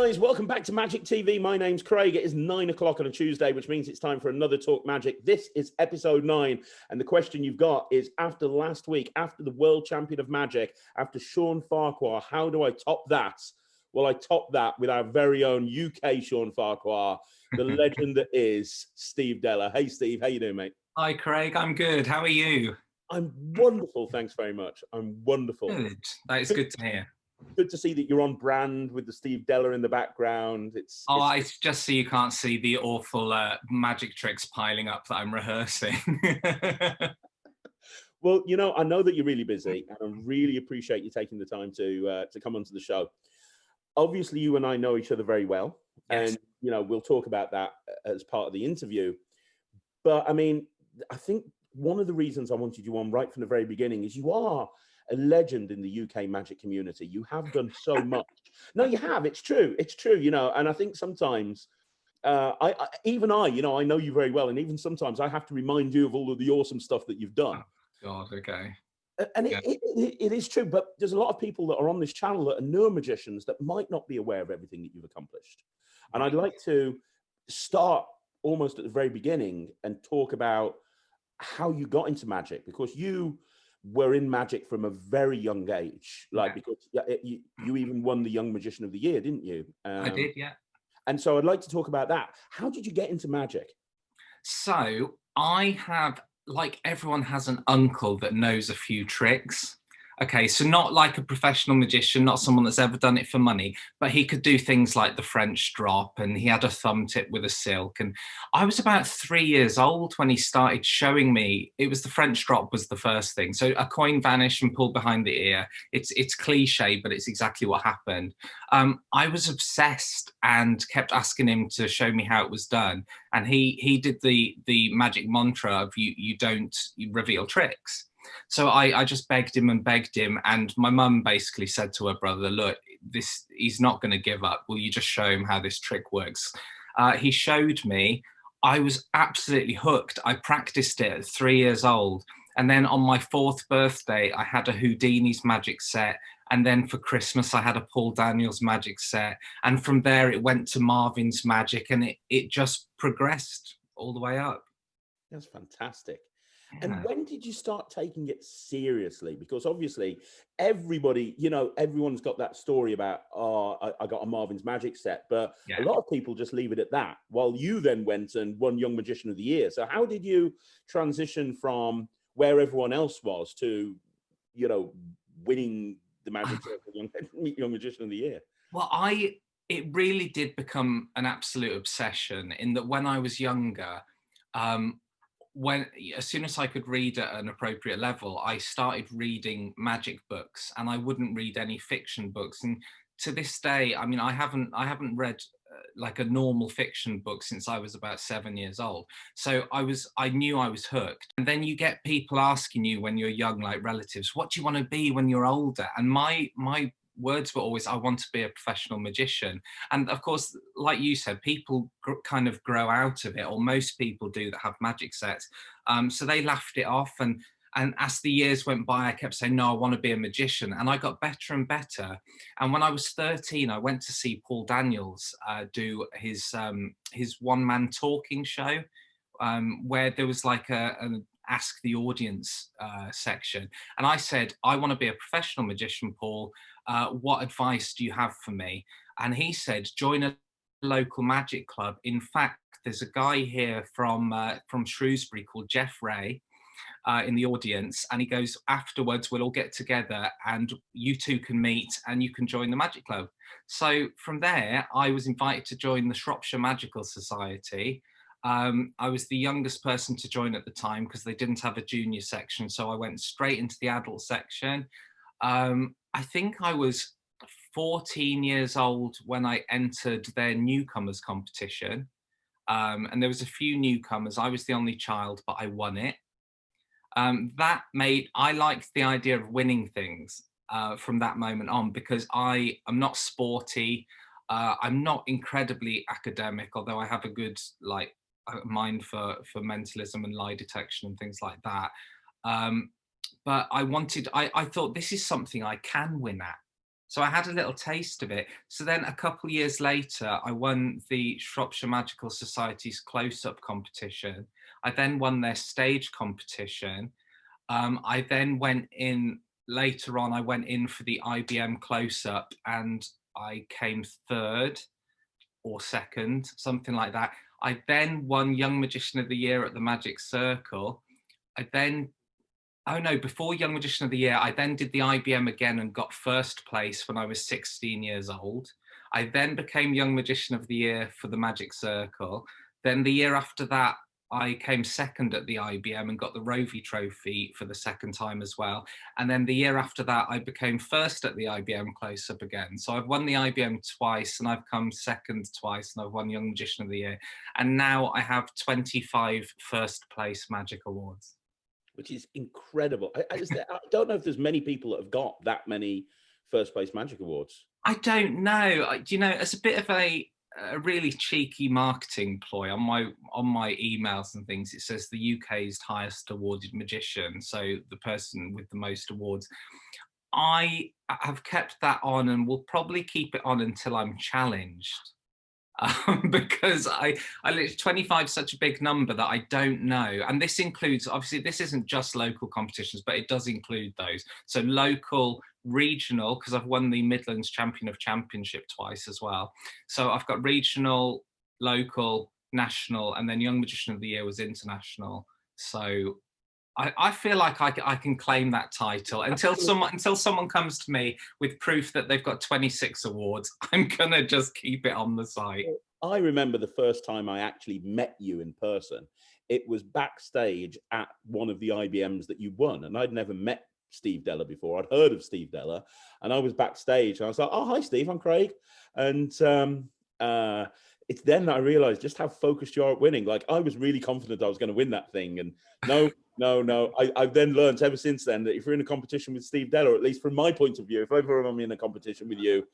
guys, welcome back to Magic TV. My name's Craig. It is 9 o'clock on a Tuesday, which means it's time for another Talk Magic. This is episode 9, and the question you've got is, after last week, after the world champion of Magic, after Sean Farquhar, how do I top that? Well, I top that with our very own UK Sean Farquhar, the legend that is Steve Dela. Hey, Steve, how you doing, mate? Hi, Craig. I'm good. How are you? I'm wonderful, thanks very much. I'm wonderful. Good. That is good to hear. Good to see that you're on brand with the Steve Dela in the background. I just so you can't see the awful magic tricks piling up that I'm rehearsing. Well, you know, I know that you're really busy, and I really appreciate you taking the time to come onto the show. Obviously, you and I know each other very well, Yes. and you know we'll talk about that as part of the interview. But I mean, I think one of the reasons I wanted you on right from the very beginning is you are a legend in the UK magic community. You have done so much. No, you have. It's true. It's true. You know, and I think sometimes, you know, I know you very well, and even sometimes I have to remind you of all of the awesome stuff that you've done. Oh, God, okay. And Yeah. it is true, but there's a lot of people that are on this channel that are newer magicians that might not be aware of everything that you've accomplished. And I'd like to start almost at the very beginning and talk about how you got into magic, because you were in magic from a very young age, like, Yeah. because you even won the Young Magician of the Year, didn't you? I did, yeah. And so I'd like to talk about that. How did you get into magic? So I have, like everyone has an uncle that knows a few tricks. Okay, so not like a professional magician, not someone that's ever done it for money, but he could do things like the French drop, and he had a thumb tip with a silk. And I was about 3 years old when he started showing me. It was the French drop was the first thing. So a coin vanished and pulled behind the ear. It's cliche, but it's exactly what happened. I was obsessed and kept asking him to show me how it was done. And he did the magic mantra of you don't reveal tricks. So I just begged him, and my mum basically said to her brother, look, he's not going to give up. Will you just show him how this trick works? He showed me. I was absolutely hooked. I practiced it at 3 years old. And then on my 4th birthday, I had a Houdini's magic set. And then for Christmas, I had a Paul Daniels magic set. And from there, it went to Marvin's magic, and it just progressed all the way up. That's fantastic. Yeah. And when did you start taking it seriously? Because obviously everybody, you know, everyone's got that story about, oh, I got a Marvin's Magic set, but Yeah. a lot of people just leave it at that, while you then went and won Young Magician of the Year. So how did you transition from where everyone else was to, you know, winning the Magic set for Young Magician of the Year? Well, it really did become an absolute obsession, in that when I was younger, as soon as I could read at an appropriate level, I started reading magic books, and I wouldn't read any fiction books. And to this day, I mean, I haven't read like a normal fiction book since I was about 7 years old. So I knew I was hooked. And then you get people asking you when you're young, like relatives, what do you want to be when you're older? And my words were always, I want to be a professional magician. And of course, like you said, people kind of grow out of it, or most people do that have magic sets. So they laughed it off. And as the years went by, I kept saying, no, I want to be a magician. And I got better and better. And when I was 13, I went to see Paul Daniels do his one-man talking show, where there was like an ask the audience section. And I said, I want to be a professional magician, Paul. What advice do you have for me? And he said, join a local magic club. In fact, there's a guy here from Shrewsbury called Jeff Ray in the audience. And he goes, afterwards, we'll all get together and you two can meet and you can join the magic club. So from there, I was invited to join the Shropshire Magical Society. I was the youngest person to join at the time because they didn't have a junior section. So I went straight into the adult section. I think I was 14 years old when I entered their newcomers competition. And there was a few newcomers. I was the only child, but I won it. I liked the idea of winning things from that moment on, because I am not sporty. I'm not incredibly academic, although I have a good mind for mentalism and lie detection and things like that. But I thought this is something I can win at. So I had a little taste of it. So then a couple of years later, I won the Shropshire Magical Society's close-up competition. I then won their stage competition. I then went in later on, I went in for the IBM close-up and I came third or second, something like that. I then won Young Magician of the Year at the Magic Circle. I then Oh no, before Young Magician of the Year, I then did the IBM again and got first place when I was 16 years old. I then became Young Magician of the Year for the Magic Circle. Then the year after that, I came second at the IBM and got the Rovi Trophy for the second time as well. And then the year after that, I became first at the IBM close-up again. So I've won the IBM twice and I've come second twice and I've won Young Magician of the Year. And now I have 25 first place Magic Awards. Which is incredible. I don't know if there's many people that have got that many first place Magic Awards. I don't know. You know, it's a bit of a really cheeky marketing ploy on my emails and things. It says the UK's highest awarded magician, so the person with the most awards. I have kept that on and will probably keep it on until I'm challenged. Because I literally 25 is such a big number that I don't know. And this includes, obviously, this isn't just local competitions, but it does include those. So local, regional, because I've won the Midlands Champion of Championship twice as well. So I've got regional, local, national, and then Young Magician of the Year was international. So I feel like I can claim that title until someone comes to me with proof that they've got 26 awards. I'm gonna just keep it on the site. I remember the first time I actually met you in person. It was backstage at one of the IBMs that you won, and I'd never met Steve Dela before. I'd heard of Steve Dela, and I was backstage, and I was like, "Oh, hi, Steve. I'm Craig." And it's then that I realized just how focused you are at winning. Like, I was really confident I was going to win that thing, and no. I've then learned ever since then that if you're in a competition with Steve Dela, or at least from my point of view, if ever I'm in a competition with you,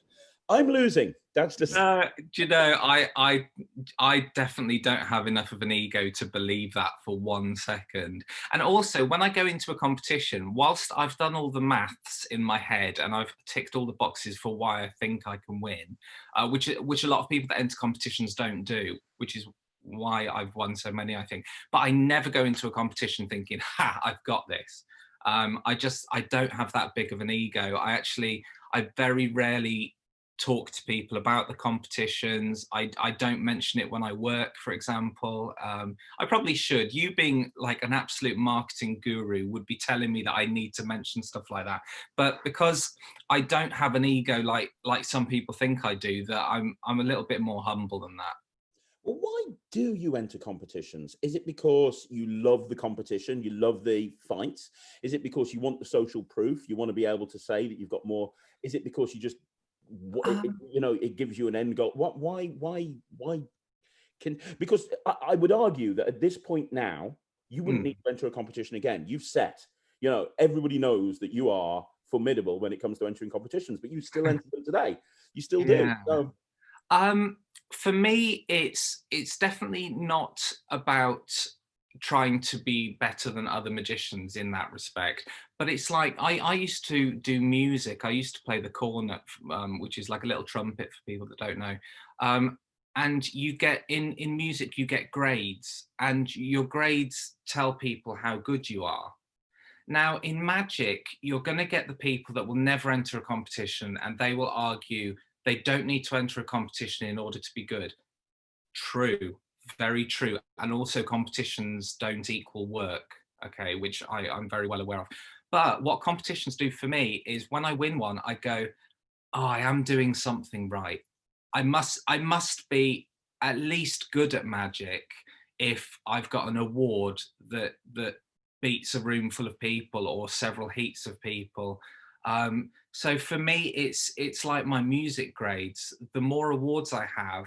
I'm losing. That's just. Do you know, I definitely don't have enough of an ego to believe that for 1 second. And also, when I go into a competition, whilst I've done all the maths in my head and I've ticked all the boxes for why I think I can win, which a lot of people that enter competitions don't do, which is why I've won so many, I think. But I never go into a competition thinking, "Ha, I've got this." I don't have that big of an ego. I very rarely talk to people about the competitions. I don't mention it when I work, for example. I probably should. You being like an absolute marketing guru would be telling me that I need to mention stuff like that. But because I don't have an ego like some people think I do, that I'm a little bit more humble than that. Well, why do you enter competitions? Is it because you love the competition? You love the fights? Is it because you want the social proof? You want to be able to say that you've got more? Is it because you just, it gives you an end goal? Why because I would argue that at this point now, you wouldn't need to enter a competition again. You've set, everybody knows that you are formidable when it comes to entering competitions, but you still enter them today. You still do. So. For me, it's definitely not about trying to be better than other magicians in that respect, but it's like I used to do music. I used to play the cornet, which is like a little trumpet for people that don't know. And you get in music, you get grades, and your grades tell people how good you are. Now, in magic, you're going to get the people that will never enter a competition, and they will argue they don't need to enter a competition in order to be good. True, very true. And also competitions don't equal work, okay, which I'm very well aware of. But what competitions do for me is when I win one, I go, oh, I am doing something right. I must be at least good at magic if I've got an award that beats a room full of people or several heats of people. So for me, it's like my music grades. The more awards I have,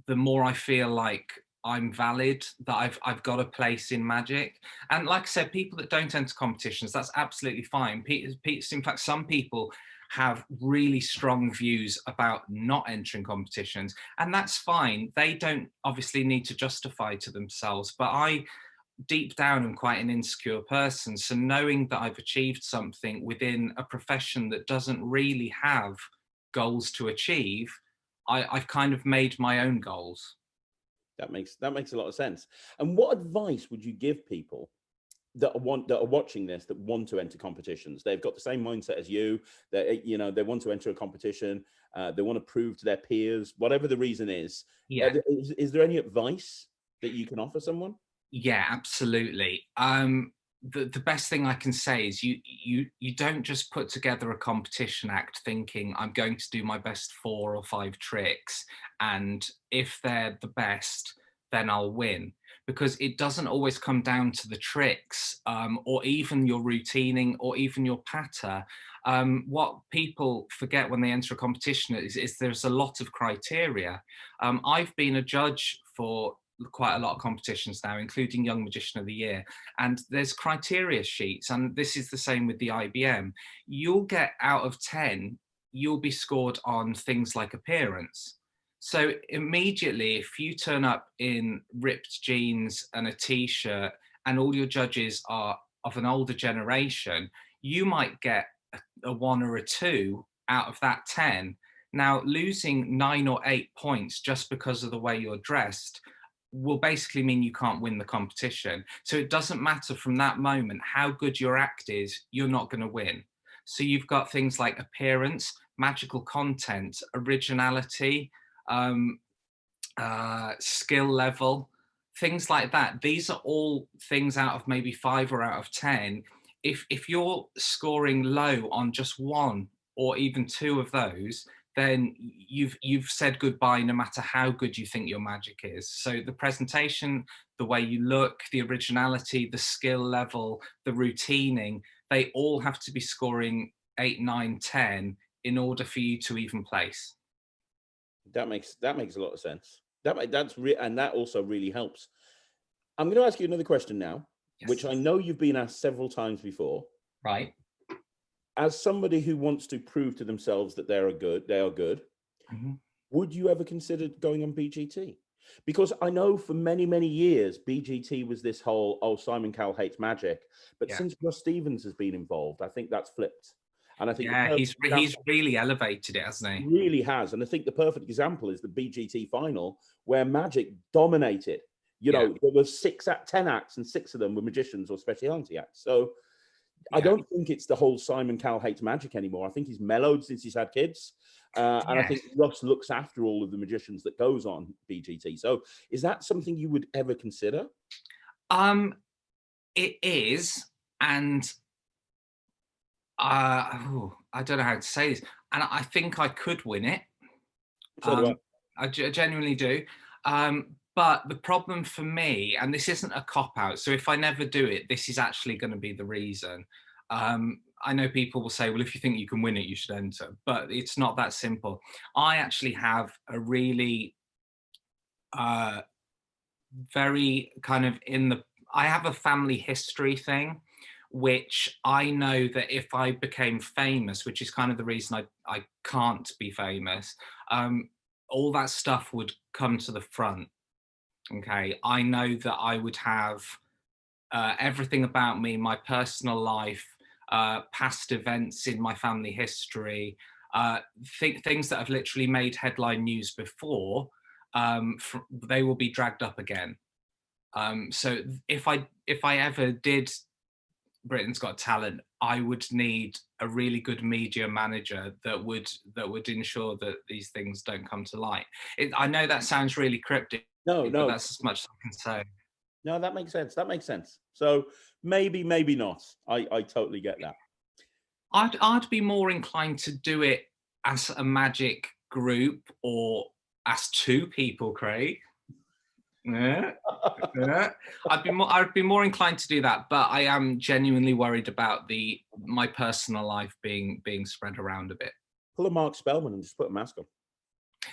the more I feel like I'm valid, that I've got a place in magic. And like I said, people that don't enter competitions, that's absolutely fine. In fact, some people have really strong views about not entering competitions, and that's fine. They don't obviously need to justify to themselves, but deep down I'm quite an insecure person. So knowing that I've achieved something within a profession that doesn't really have goals to achieve, I've kind of made my own goals. That makes a lot of sense. And what advice would you give people that are watching this, that want to enter competitions? They've got the same mindset as you. That, you know, they want to enter a competition. They want to prove to their peers, whatever the reason is. Yeah. Is there any advice that you can offer someone? Yeah, absolutely. The best thing I can say is you don't just put together a competition act thinking I'm going to do my best 4 or 5 tricks, and if they're the best, then I'll win. Because it doesn't always come down to the tricks, or even your routining, or even your patter. What people forget when they enter a competition is there's a lot of criteria. I've been a judge for quite a lot of competitions now, including Young Magician of the Year, and there's criteria sheets, and this is the same with the IBM. You'll get out of 10, you'll be scored on things like appearance. So immediately, if you turn up in ripped jeans and a t-shirt and all your judges are of an older generation, you might get a 1 or a 2 out of that 10. Now, losing 9 or 8 points just because of the way you're dressed will basically mean you can't win the competition. So it doesn't matter from that moment how good your act is, you're not going to win. So you've got things like appearance, magical content, originality, skill level, things like that. These are all things out of maybe 5 or out of 10. If you're scoring low on just 1 or even 2 of those, then you've said goodbye no matter how good you think your magic is. So the presentation, the way you look, the originality, the skill level, the routining, they all have to be scoring 8, 9, 10 in order for you to even place. That makes a lot of sense. And that also really helps. I'm going to ask you another question now, Yes. which I know you've been asked several times before. Right. As somebody who wants to prove to themselves that they are good, Mm-hmm. would you ever consider going on BGT? Because I know for many, many years, BGT was this whole, oh, Simon Cowell hates magic. But since Russ Stevens has been involved, I think that's flipped. And I think he's really elevated it, hasn't he? Really has. And I think the perfect example is the BGT final, where magic dominated. You know, there were 10 acts, and 6 of them were magicians or specialty acts. So I don't think it's the whole Simon Cowell hates magic anymore. I think he's mellowed since he's had kids. And I think Russ looks after all of the magicians that goes on BGT. So is that something you would ever consider? It is. And I don't know how to say this. And I think I could win it. So do I genuinely do. But the problem for me, and this isn't a cop-out, so if I never do it, this is actually going to be the reason. I know people will say, well, if you think you can win it, you should enter. But it's not that simple. I actually have a really very kind of I have a family history thing, which I know that if I became famous, which is kind of the reason I can't be famous, all that stuff would come to the front. Okay, I know that I would have everything about me, my personal life, past events in my family history, things that have literally made headline news before, they will be dragged up again. So if I ever did Britain's Got Talent, I would need a really good media manager that would ensure that these things don't come to light. I know that sounds really cryptic. No, but that's as much as I can say. No, that makes sense. That makes sense. So maybe not. I totally get that. I'd be more inclined to do it as a magic group or as 2 people, Craig. Yeah. I'd be more inclined to do that, but I am genuinely worried about my personal life being spread around a bit. Pull a Mark Spellman and just put a mask on.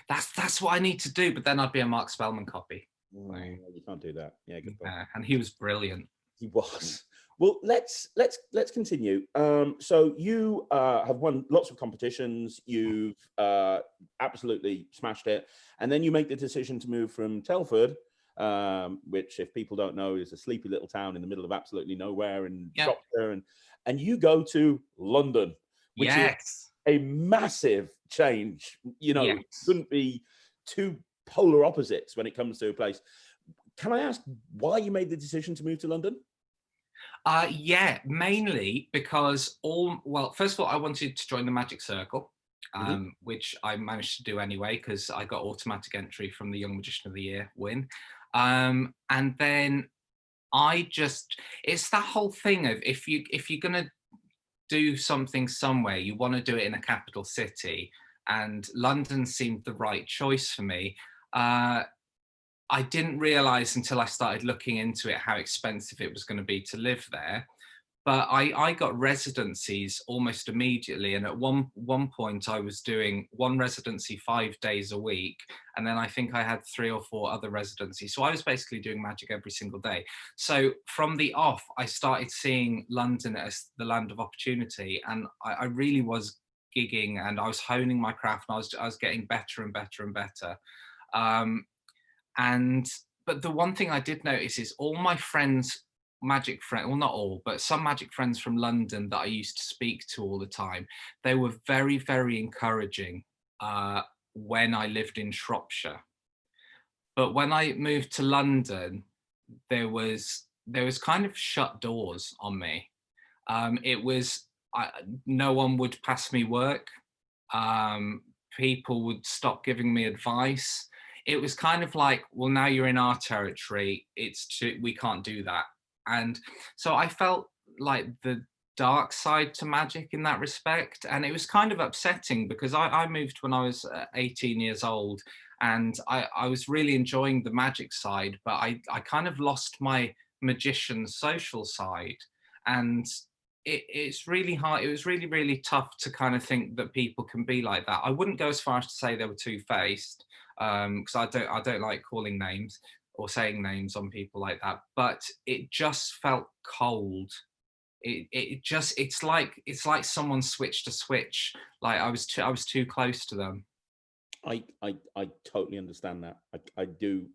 That's what I need to do, but then I'd be a Mark Spellman copy. You can't do that. Yeah, good point. And he was brilliant. He was. Well, let's continue. So you have won lots of competitions. You've absolutely smashed it, and then you make the decision to move from Telford which, if people don't know, is a sleepy little town in the middle of absolutely nowhere in Yeah. Shropshire, and you go to London, which is Yes. a massive change. Yes. Couldn't be two polar opposites when it comes to a place. Can I ask why you made the decision to move to London? Yeah, mainly because well, first of all, I wanted to join the Magic Circle, Mhm. which I managed to do anyway because I got automatic entry from the Young Magician of the Year win. And then it's that whole thing of if you're gonna do something somewhere, you want to do it in a capital city, and London seemed the right choice for me. Uh, I didn't realize until I started looking into it how expensive it was going to be to live there. But I got residencies almost immediately, and at one point I was doing one residency 5 days a week, and then I think I had 3 or 4 other residencies. So I was basically doing magic every single day. So from the off, I started seeing London as the land of opportunity, and I really was gigging, and I was honing my craft, and I was getting better and better and better. Um, and but the one thing I did notice is all my friends, magic friends, well, not all, but some magic friends from London that I used to speak to all the time, they were very, very encouraging when I lived in Shropshire. But when I moved to London, there was kind of shut doors on me. It was no one would pass me work. Um, People would stop giving me advice. It was kind of like, well, now you're in our territory. We can't do that. And so I felt like the dark side to magic in that respect. And it was kind of upsetting because I moved when I was 18 years old, and I was really enjoying the magic side, but I kind of lost my magician social side. And it's really hard. It was really, really tough to kind of think that people can be like that. I wouldn't go as far as to say they were two-faced, because I don't like calling names or saying names on people like that. But it just felt cold. It's like someone switched a switch. Like I was too close to them. I totally understand that. I do.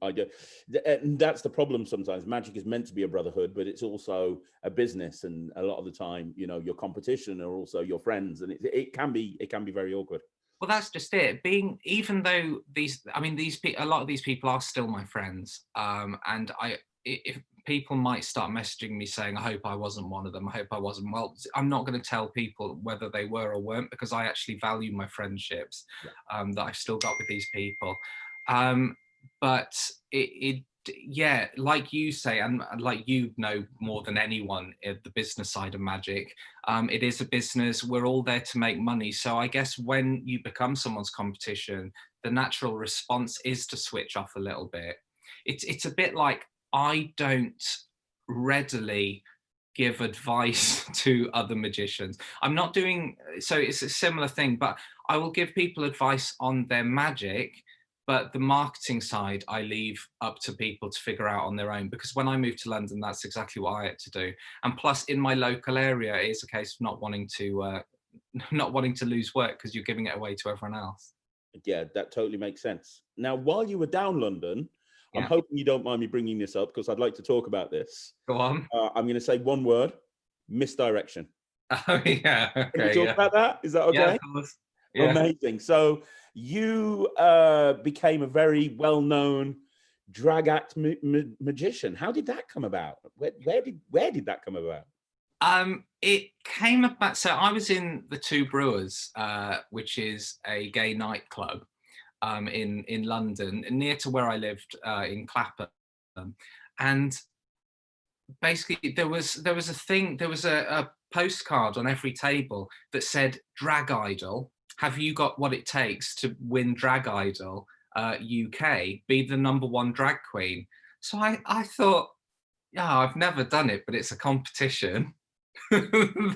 And that's the problem sometimes. Magic is meant to be a brotherhood, but it's also a business, and a lot of the time, your competition are also your friends, and it can be very awkward. Well, that's just it. Even though a lot of these people are still my friends, and if people might start messaging me saying, "I hope I wasn't one of them. I hope I wasn't." Well, I'm not going to tell people whether they were or weren't because I actually value my friendships Yeah. that I've still got with these people. Um, but yeah, like you say, and like you know more than anyone, the business side of magic. It is a business. We're all there to make money. So I guess when you become someone's competition, the natural response is to switch off a little bit. It's a bit like I don't readily give advice to other magicians. I'm not doing so. It's a similar thing, but I will give people advice on their magic. But the marketing side, I leave up to people to figure out on their own. Because when I moved to London, that's exactly what I had to do. And plus, in my local area, it is a case of not wanting to not wanting to lose work because you're giving it away to everyone else. Yeah, that totally makes sense. Now, while you were down London, I'm Yeah, hoping you don't mind me bringing this up because I'd like to talk about this. go on. I'm going to say one word: misdirection. Oh yeah, Can we okay, talk yeah, about that? Is that yeah, okay? of course, yeah. Amazing. So you became a very well-known drag act magician. How did that come about? Where did that come about? It came about. So I was in the Two Brewers, which is a gay nightclub in London, near to where I lived in Clapham, and basically there was a postcard on every table that said "Drag Idol. Have you got what it takes to win Drag Idol UK? Be the #1 drag queen." So I thought, yeah, I've never done it, but it's a competition.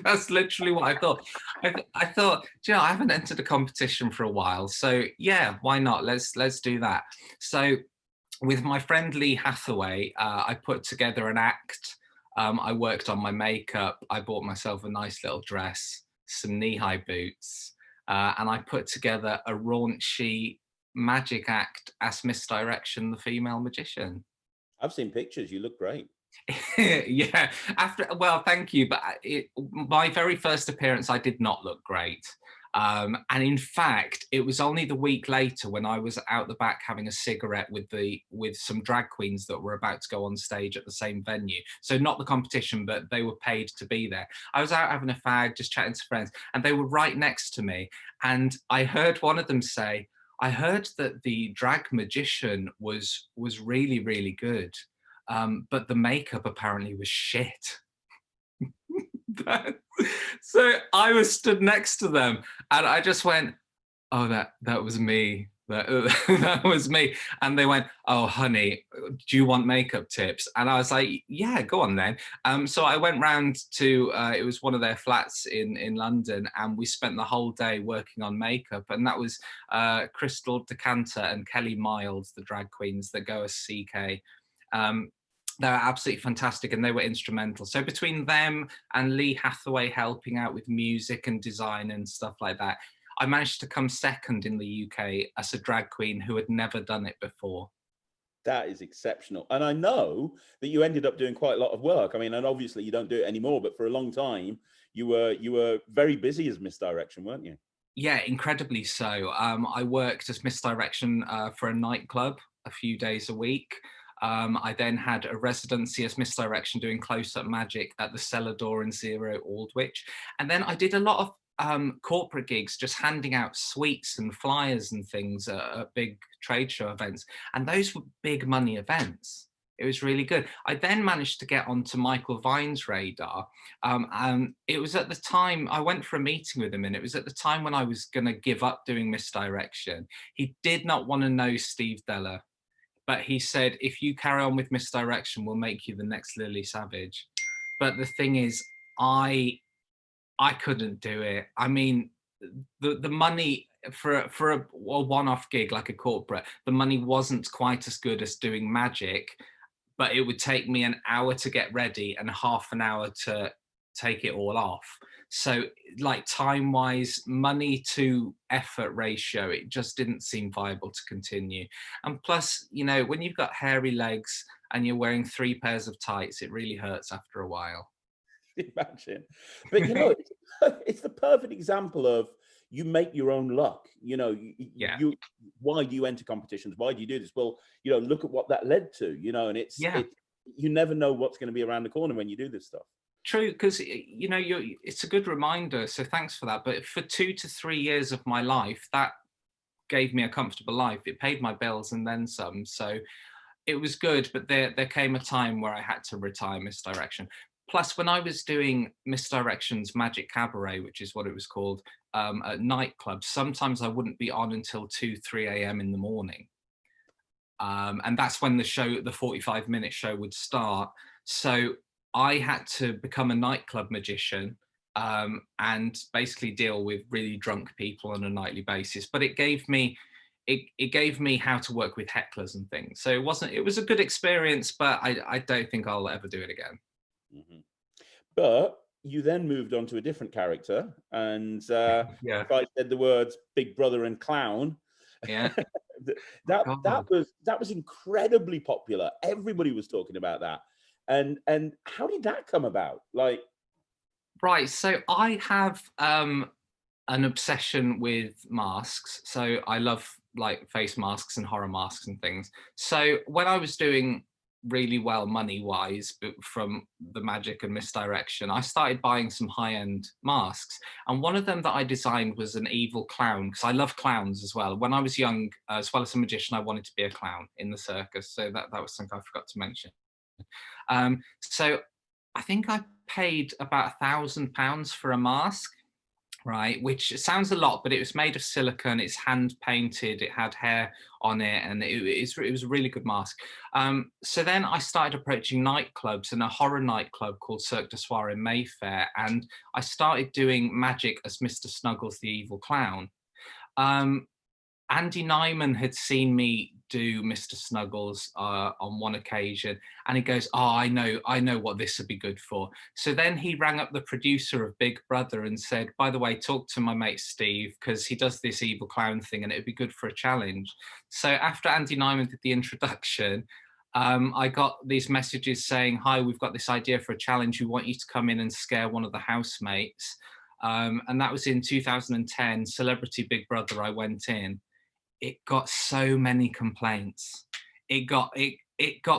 That's literally what I thought. I thought, do you know, I haven't entered a competition for a while, so yeah, why not? Let's do that. So with my friend Lee Hathaway, I put together an act. I worked on my makeup. I bought myself a nice little dress, some knee-high boots, and I put together a raunchy magic act as Misdirection, the female magician. I've seen pictures. You look great. Yeah, well, thank you, but my very first appearance, I did not look great. And in fact, it was only the week later when I was out the back having a cigarette with some drag queens that were about to go on stage at the same venue. So not the competition, but they were paid to be there. I was out having a fag, just chatting to friends, and they were right next to me. And I heard one of them say, "I heard that the drag magician was really, really good. But the makeup apparently was shit." So I was stood next to them and I just went, "Oh, that was me. That, that was me." And they went, "Oh, honey, do you want makeup tips?" And I was like, "Yeah, go on then." So I went round to, it was one of their flats in London, and we spent the whole day working on makeup. And that was Crystal Decanter and Kelly Miles, the drag queens that go as CK. They're absolutely fantastic and they were instrumental. So between them and Lee Hathaway helping out with music and design and stuff like that, I managed to come second in the UK as a drag queen who had never done it before. That is exceptional. And I know that you ended up doing quite a lot of work. I mean, and obviously you don't do it anymore, but for a long time you were very busy as Misdirection, weren't you? Yeah, incredibly so. I worked as Misdirection for a nightclub a few days a week. I then had a residency as Misdirection doing close-up magic at the Cellar Door in Zero Aldwych. And then I did a lot of corporate gigs, just handing out sweets and flyers and things at big trade show events. And those were big money events. It was really good. I then managed to get onto Michael Vine's radar. And it was at the time I went for a meeting with him, and it was at the time when I was going to give up doing Misdirection. He did not want to know Steve Dela, but he said, "If you carry on with Misdirection, we'll make you the next Lily Savage." But the thing is, I couldn't do it. I mean, the money for a one-off gig like a corporate, the money wasn't quite as good as doing magic, but it would take me an hour to get ready and half an hour to take it all off. So like time-wise, money to effort ratio, it just didn't seem viable to continue. And plus, you know, when you've got hairy legs and you're wearing 3 pairs of tights, it really hurts after a while. Imagine. But you know, it's the perfect example of you make your own luck. You know, Yeah. Why do you enter competitions? Why do you do this? Well, you know, look at what that led to. You know, and Yeah. you never know what's going to be around the corner when you do this stuff. True, because you know, it's a good reminder. So thanks for that. But for 2 to 3 years of my life, that gave me a comfortable life. It paid my bills and then some. So it was good. But there came a time where I had to retire Misdirection. Plus, when I was doing Misdirection's Magic Cabaret, which is what it was called, at nightclubs, sometimes I wouldn't be on until 2, 3 a.m. in the morning. And that's when the 45-minute show would start. So I had to become a nightclub magician and basically deal with really drunk people on a nightly basis. But it gave me how to work with hecklers and things. So it was a good experience, but I don't think I'll ever do it again. Mm-hmm. But you then moved on to a different character, and Yeah. if I said the words Big Brother and Clown, Yeah. that was incredibly popular. Everybody was talking about that. And how did that come about? Like, right. So I have an obsession with masks. So I love like face masks and horror masks and things. So when I was doing really well money wise from the magic and Misdirection, I started buying some high-end masks, and one of them that I designed was an evil clown, because I love clowns as well. When I was young, as well as a magician, I wanted to be a clown in the circus, so that was something I forgot to mention. So I think I paid about £1,000 for a mask, right? Which sounds a lot, but it was made of silicone. It's hand painted. It had hair on it, and it was a really good mask. So then I started approaching nightclubs, and a horror nightclub called Cirque du Soir in Mayfair, and I started doing magic as Mr. Snuggles, the evil clown. Andy Nyman had seen me do Mr. Snuggles on one occasion, and he goes, "Oh, I know what this would be good for." So then he rang up the producer of Big Brother and said, "By the way, talk to my mate Steve, because he does this evil clown thing and it would be good for a challenge." So after Andy Nyman did the introduction, I got these messages saying, "Hi, we've got this idea for a challenge. We want you to come in and scare one of the housemates." And that was in 2010, Celebrity Big Brother. I went in. It got so many complaints. It got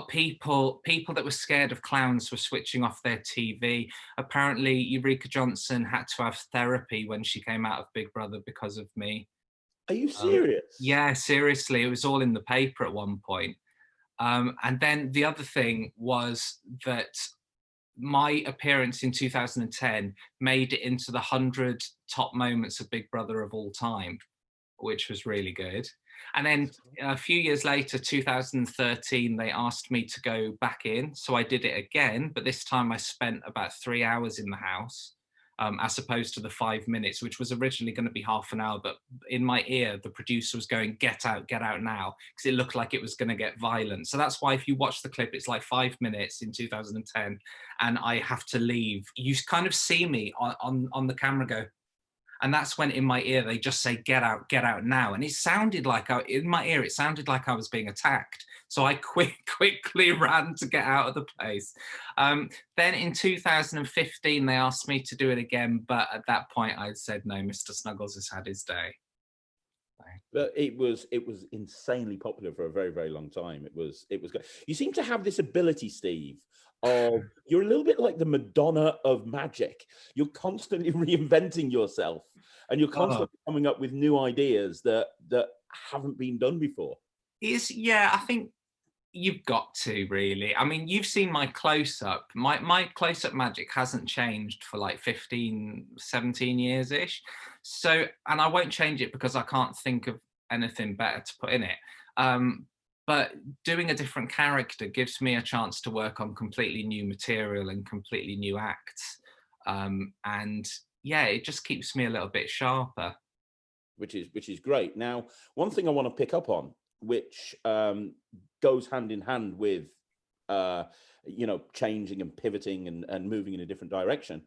people that were scared of clowns were switching off their TV. Apparently, Eureka Johnson had to have therapy when she came out of Big Brother because of me. Are you Um, serious? yeah, seriously, it was all in the paper at one point. And then the other thing was that my appearance in 2010 made it into the 100 top moments of Big Brother of all time, which was really good. And then a few years later, 2013, they asked me to go back in. So I did it again, but this time I spent about 3 hours in the house, as opposed to the 5 minutes, which was originally going to be half an hour. But in my ear, the producer was going, get out now, because it looked like it was going to get violent. So that's why if you watch the clip, it's like 5 minutes in 2010, and I have to leave. You kind of see me on the camera go, and that's when in my ear they just say get out now, and it sounded like in my ear it sounded like I was being attacked, so I quickly ran to get out of the place. Then in 2015 they asked me to do it again, but at that point I said no, Mr. Snuggles has had his day. But it was insanely popular for a very, very long time. It was good. You seem to have this ability, Steve, of you're a little bit like the Madonna of magic. You're constantly reinventing yourself, and you're constantly coming up with new ideas that haven't been done before. Yeah, I think you've got to, really. I mean, you've seen my close-up. My close-up magic hasn't changed for like 15, 17 years-ish. So, and I won't change it because I can't think of anything better to put in it. But doing a different character gives me a chance to work on completely new material and completely new acts. And yeah, it just keeps me a little bit sharper. Which is great. Now, one thing I want to pick up on, which goes hand in hand with changing and pivoting and moving in a different direction.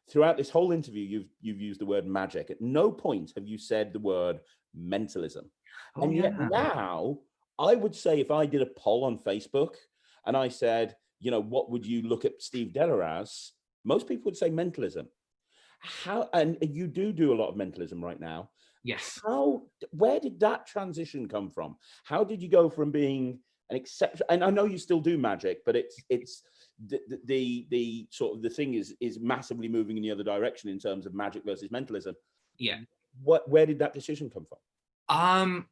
Throughout this whole interview, you've used the word magic. At no point have you said the word mentalism. Oh, And yet yeah. now, I would say if I did a poll on Facebook and I said, what would you look at Steve Dela as? Most people would say mentalism. And you do a lot of mentalism right now. Yes. Where did that transition come from? How did you go from being an exception? And I know you still do magic, but it's the sort of the thing is massively moving in the other direction in terms of magic versus mentalism. Yeah. Where did that decision come from?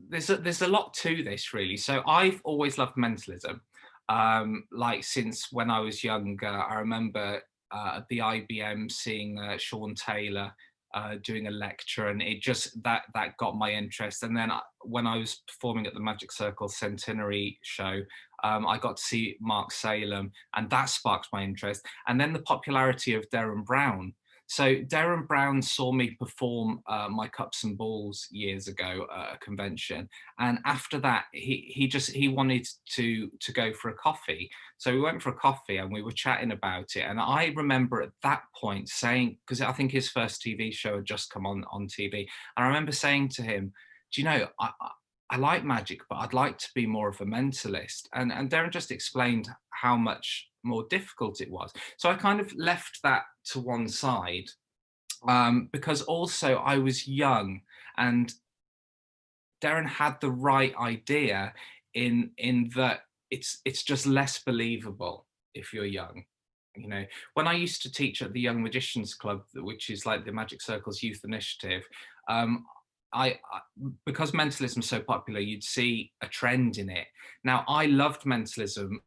There's a lot to this, really. So I've always loved mentalism. Like since when I was younger, I remember at the IBM seeing Sean Taylor doing a lecture, and it just that got my interest. And then when I was performing at the Magic Circle Centenary show, I got to see Mark Salem, and that sparked my interest. And then the popularity of Derren Brown. So Derren Brown saw me perform my Cups and Balls years ago at a convention, and after that, he wanted to go for a coffee. So we went for a coffee and we were chatting about it. And I remember at that point saying, because I think his first TV show had just come on TV, and I remember saying to him, "Do you know, I like magic, but I'd like to be more of a mentalist." And Derren just explained how much more difficult it was. So I kind of left that to one side, because also I was young, and Derren had the right idea in that it's just less believable if you're young. When I used to teach at the Young Magicians Club, which is like the Magic Circle's youth initiative, I because mentalism is so popular, you'd see a trend in it. Now, I loved mentalism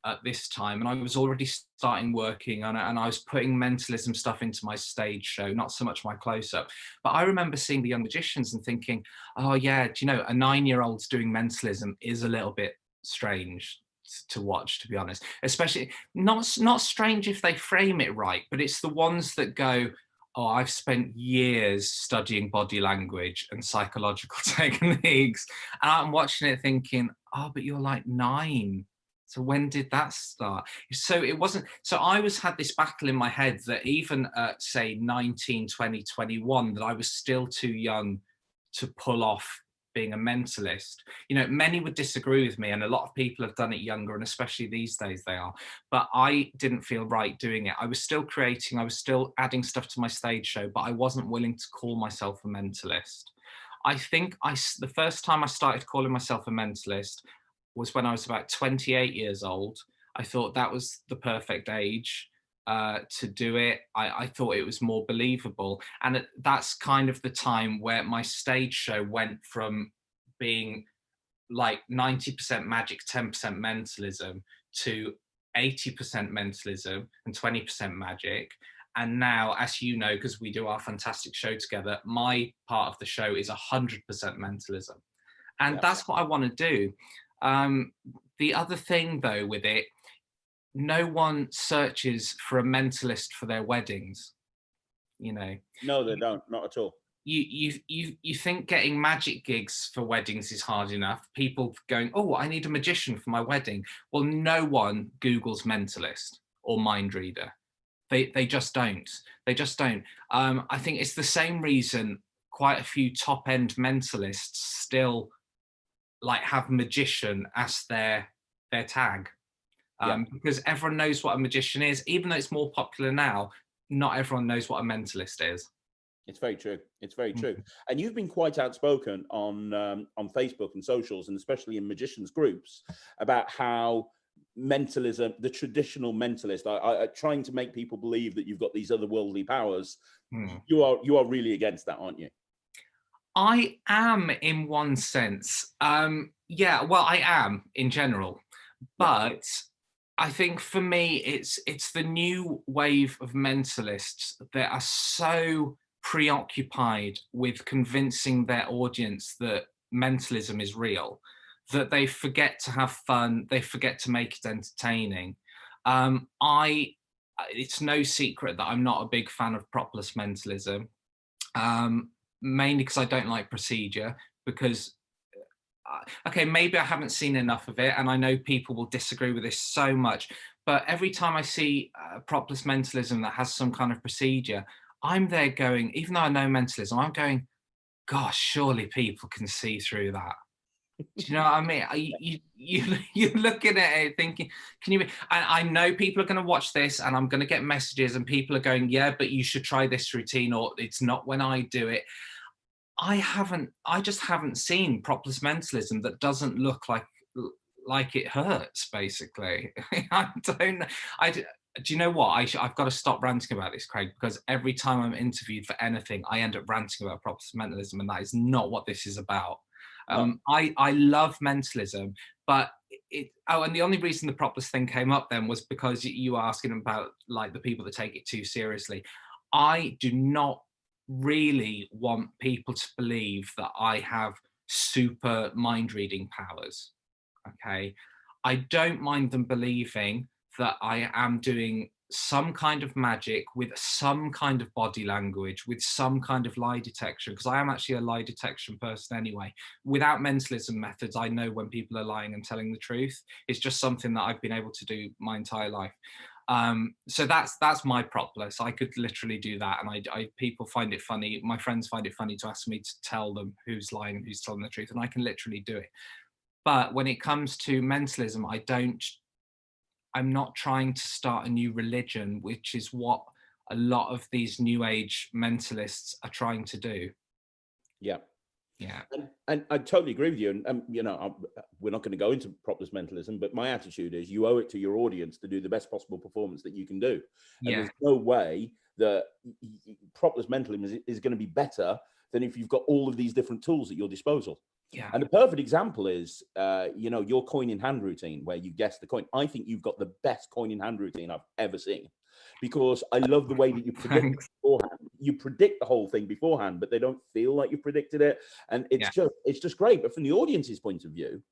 at this time, and I was already starting working on it, and I was putting mentalism stuff into my stage show, not so much my close-up. But I remember seeing the Young Magicians and thinking, oh yeah, do you know, a 9-year-old's doing mentalism is a little bit strange to watch, to be honest. Especially not strange if they frame it right, but it's the ones that go, oh, I've spent years studying body language and psychological techniques, and I'm watching it thinking, oh, but you're like 9. So when did that start? So it wasn't, so I had this battle in my head that even at say 19, 20, 21, that I was still too young to pull off being a mentalist. You know, many would disagree with me, and a lot of people have done it younger, and especially these days they are. But I didn't feel right doing it. I was still creating, I was still adding stuff to my stage show, but I wasn't willing to call myself a mentalist. I think the first time I started calling myself a mentalist was when I was about 28 years old. I thought that was the perfect age to do it. I thought it was more believable. And that's kind of the time where my stage show went from being like 90% magic, 10% mentalism to 80% mentalism and 20% magic. And now, as you know, because we do our fantastic show together, my part of the show is 100% mentalism. And that's what I want to do. The other thing, though, with it, no one searches for a mentalist for their weddings, you know. No, they don't, not at all. You think getting magic gigs for weddings is hard enough. People going, oh, I need a magician for my wedding. Well, no one Googles mentalist or mind reader. They just don't. They just don't. I think it's the same reason quite a few top end mentalists still like have magician as their tag. Because everyone knows what a magician is, even though it's more popular now. Not everyone knows what a mentalist is. It's very true. It's very true. And you've been quite outspoken on Facebook and socials, and especially in magicians groups, about how mentalism, the traditional mentalist, trying to make people believe that you've got these otherworldly powers. You are really against that, aren't you? I am, in one sense. Yeah, well, I am in general, but I think for me, it's the new wave of mentalists that are so preoccupied with convincing their audience that mentalism is real, that they forget to have fun, they forget to make it entertaining. It's no secret that I'm not a big fan of propless mentalism, mainly because I don't like procedure, because okay, maybe I haven't seen enough of it, and I know people will disagree with this so much, but every time I see propless mentalism that has some kind of procedure, I'm there going, even though I know mentalism, I'm going, gosh, surely people can see through that. Do you know what I mean? You're looking at it thinking, can you? And I know people are going to watch this, and I'm going to get messages, and people are going, yeah, but you should try this routine, or it's not when I do it. I just haven't seen propless mentalism that doesn't look like it hurts, basically. Do you know what? I've got to stop ranting about this, Craig, because every time I'm interviewed for anything, I end up ranting about propless mentalism, and that is not what this is about. I love mentalism, but and the only reason the propless thing came up then was because you were asking about like the people that take it too seriously. I do not really want people to believe that I have super mind reading powers. Okay, I don't mind them believing that I am doing some kind of magic with some kind of body language, with some kind of lie detection, because I am actually a lie detection person anyway. Without mentalism methods, I know when people are lying and telling the truth. It's just something that I've been able to do my entire life. So that's my propless. I could literally do that, and people find it funny. My friends find it funny to ask me to tell them who's lying and who's telling the truth, and I can literally do it. But when it comes to mentalism, I'm not trying to start a new religion, which is what a lot of these new age mentalists are trying to do. Yeah. Yeah. And I totally agree with you. And, you know, we're not going to go into propless mentalism, but my attitude is you owe it to your audience to do the best possible performance that you can do. And there's no way that propless mentalism is going to be better than if you've got all of these different tools at your disposal. Yeah. And the perfect example is, you know, your coin in hand routine where you guess the coin. I think you've got the best coin in hand routine I've ever seen, because I love the way that you predict beforehand. You predict the whole thing beforehand, but they don't feel like you predicted it. And it's just great. But from the audience's point of view,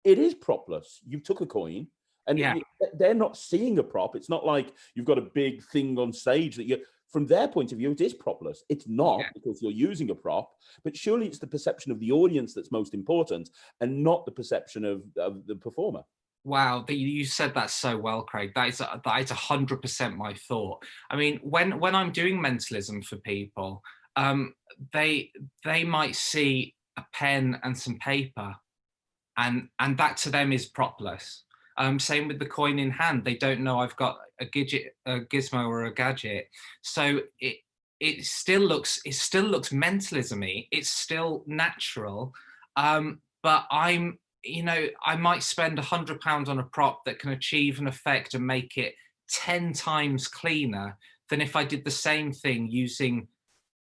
it is propless. You took a coin and they're not seeing a prop. It's not like you've got a big thing on stage that from their point of view, it is propless. It's not because you're using a prop, but surely it's the perception of the audience that's most important and not the perception of the performer. Wow, you said that so well, Craig. That is 100% my thought. I mean, when I'm doing mentalism for people, they might see a pen and some paper, and that to them is propless. Same with the coin in hand. They don't know I've got a gizmo or a gadget. So it still looks mentalism-y. It's still natural. But I'm, you know, I might spend £100 on a prop that can achieve an effect and make it 10 times cleaner than if I did the same thing using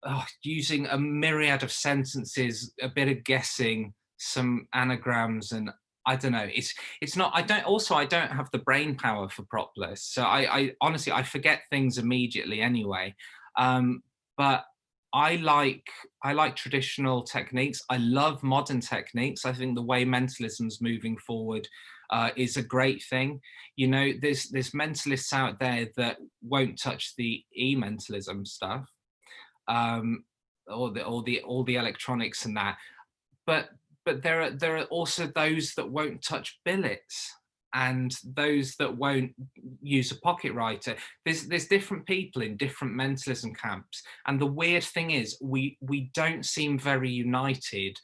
a myriad of sentences, a bit of guessing, some anagrams, and I don't know. It's not. I don't have the brain power for propless. So I honestly I forget things immediately anyway. But I like traditional techniques. I love modern techniques. I think the way mentalism's moving forward is a great thing. You know, there's mentalists out there that won't touch the e-mentalism stuff, all the electronics and that. But there are also those that won't touch billets, and those that won't use a pocket writer. There's different people in different mentalism camps, and the weird thing is we don't seem very united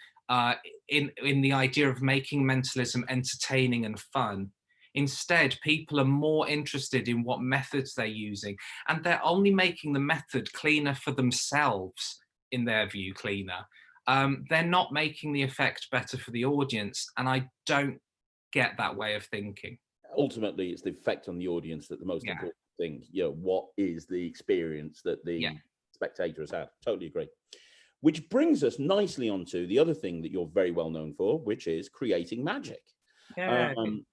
in the idea of making mentalism entertaining and fun. Instead, people are more interested in what methods they're using, and they're only making the method cleaner for themselves, in their view, cleaner. They're not making the effect better for the audience, and I don't get that way of thinking. Ultimately, it's the effect on the audience that the most important thing. You know, what is the experience that the spectator has had? Totally agree. Which brings us nicely onto the other thing that you're very well known for, which is creating magic.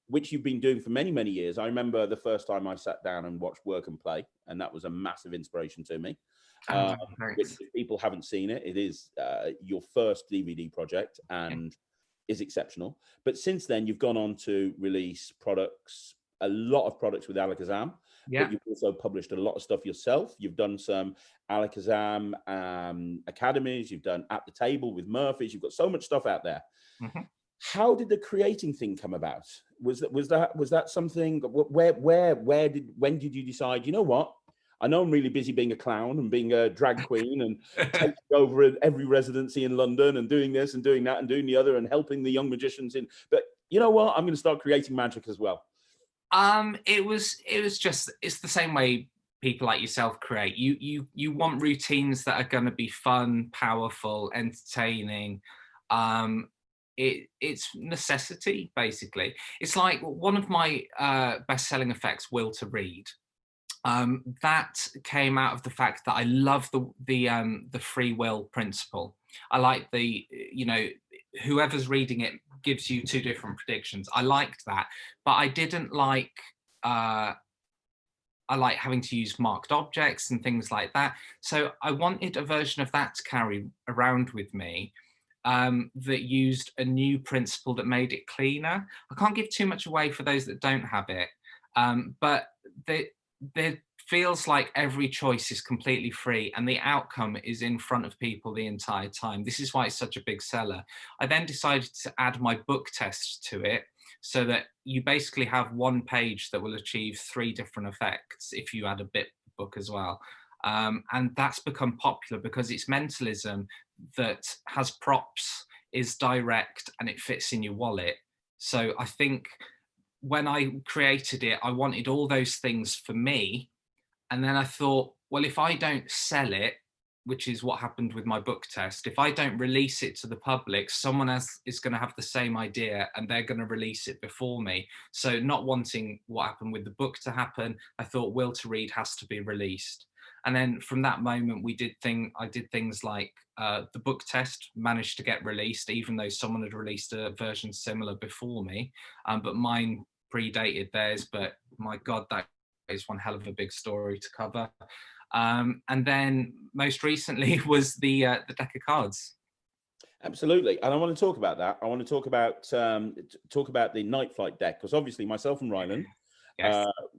Which you've been doing for many, many years. I remember the first time I sat down and watched Work and Play, and that was a massive inspiration to me. Which, if people haven't seen it, it is your first DVD project and is exceptional. But since then, you've gone on to release products, a lot of products with Alakazam. But you've also published a lot of stuff yourself. You've done some Alakazam academies. You've done At the Table with Murphys. You've got so much stuff out there. How did the creating thing come about? Was that something? When did you decide? You know what? I know I'm really busy being a clown and being a drag queen and taking over every residency in London and doing this and doing that and doing the other and helping the young magicians in. But you know what? I'm going to start creating magic as well. It was just, it's the same way people like yourself create. You want routines that are going to be fun, powerful, entertaining. It's necessity, basically. It's like one of my best-selling effects, Will to Read. That came out of the fact that I love the free will principle. I like whoever's reading it gives you two different predictions. I liked that, but I didn't like I like having to use marked objects and things like that. So I wanted a version of that to carry around with me, that used a new principle that made it cleaner. I can't give too much away for those that don't have it, but there feels like every choice is completely free and the outcome is in front of people the entire time. This is why it's such a big seller. I then decided to add my book test to it, so that you basically have one page that will achieve 3 different effects if you add a bit book as well. And that's become popular because it's mentalism that has props, is direct, and it fits in your wallet. So I think when I created it, I wanted all those things for me. And then I thought, well, if I don't sell it, which is what happened with my book test, if I don't release it to the public, someone else is going to have the same idea and they're going to release it before me. So not wanting what happened with the book to happen, I thought Will to Read has to be released. And then from that moment, I did things like the book test managed to get released, even though someone had released a version similar before me, but mine predated theirs. But my God, that is one hell of a big story to cover. And then most recently was the deck of cards. Absolutely, and I want to talk about that. I want to talk about the Night Flight deck, because obviously myself and Ryland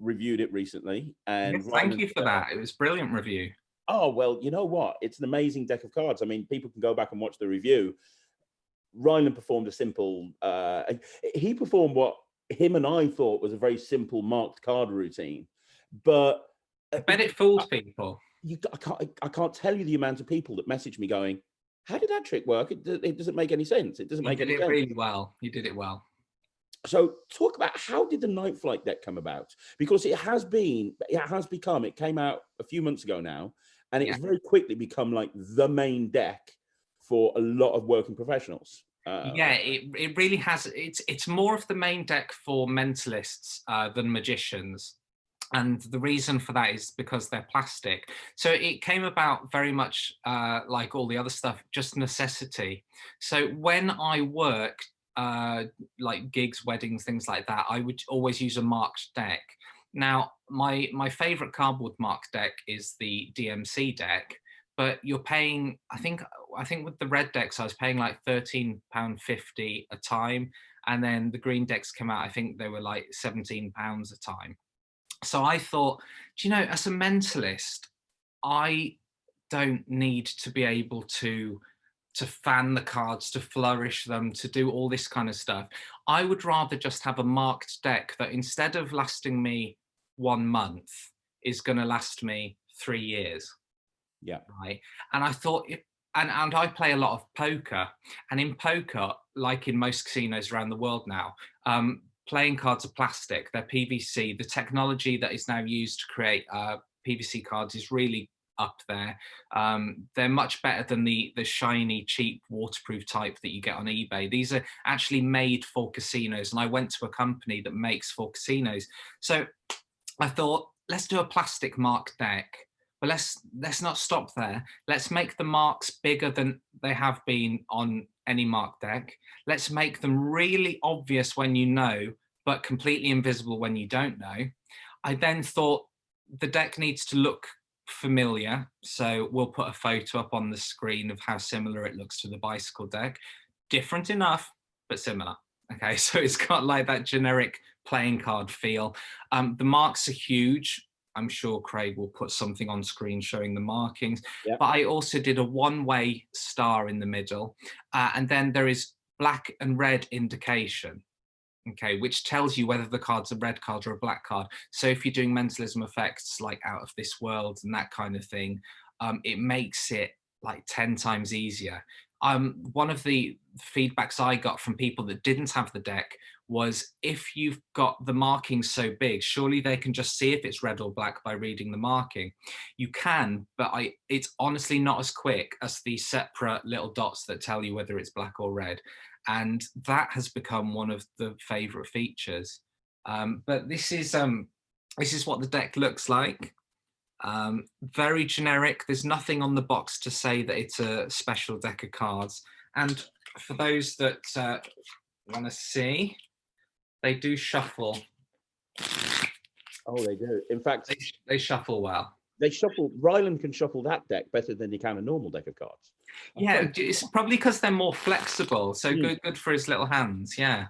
reviewed it recently. And yes, thank you for that. It was a brilliant review. Oh, well, you know what? It's an amazing deck of cards. I mean, people can go back and watch the review. Ryland performed a simple. He performed what him and I thought was a very simple marked card routine, but I bet it fooled people. I can't tell you the amount of people that messaged me going, How did that trick work? It doesn't make any sense. It doesn't He make did any it sense. really well. He did it well. So talk about, how did the Night Flight deck come about? Because it came out a few months ago now, and it has very quickly become like the main deck for a lot of working professionals. Yeah, it really has. It's more of the main deck for mentalists than magicians. And the reason for that is because they're plastic. So it came about very much like all the other stuff, just necessity. So when I worked like gigs, weddings, things like that, I would always use a marked deck. Now, my favorite cardboard marked deck is the DMC deck, but you're paying, I think with the red decks, I was paying like £13.50 a time. And then the green decks came out, I think they were like £17 a time. So I thought, do you know, as a mentalist, I don't need to be able to fan the cards, to flourish them, to do all this kind of stuff. I would rather just have a marked deck that, instead of lasting me 1 month, is going to last me 3 years. Yeah. Right. And I thought, and I play a lot of poker, and in poker, like in most casinos around the world now, playing cards are plastic, they're PVC. The technology that is now used to create PVC cards is really up there. They're much better than the shiny, cheap, waterproof type that you get on eBay. These are actually made for casinos, and I went to a company that makes for casinos. So I thought, let's do a plastic marked deck. But let's not stop there. Let's make the marks bigger than they have been on any marked deck. Let's make them really obvious when you know, but completely invisible when you don't know. I then thought the deck needs to look familiar. So we'll put a photo up on the screen of how similar it looks to the bicycle deck. Different enough, but similar. Okay, so it's got like that generic playing card feel. The marks are huge. I'm sure Craig will put something on screen showing the markings. Yeah. But I also did a one-way star in the middle. And then there is black and red indication, okay, which tells you whether the card's a red card or a black card. So if you're doing mentalism effects like Out of This World and that kind of thing, it makes it like 10 times easier. One of the feedbacks I got from people that didn't have the deck was, if you've got the markings so big, surely they can just see if it's red or black by reading the marking. You can, but it's honestly not as quick as the separate little dots that tell you whether it's black or red. And that has become one of the favorite features. But this is what the deck looks like. Very generic. There's nothing on the box to say that it's a special deck of cards. And for those that want to see, they do shuffle. Oh, they do. In fact, they shuffle well. Ryland can shuffle that deck better than he can a normal deck of cards. Yeah, it's probably because they're more flexible. So good for his little hands. Yeah.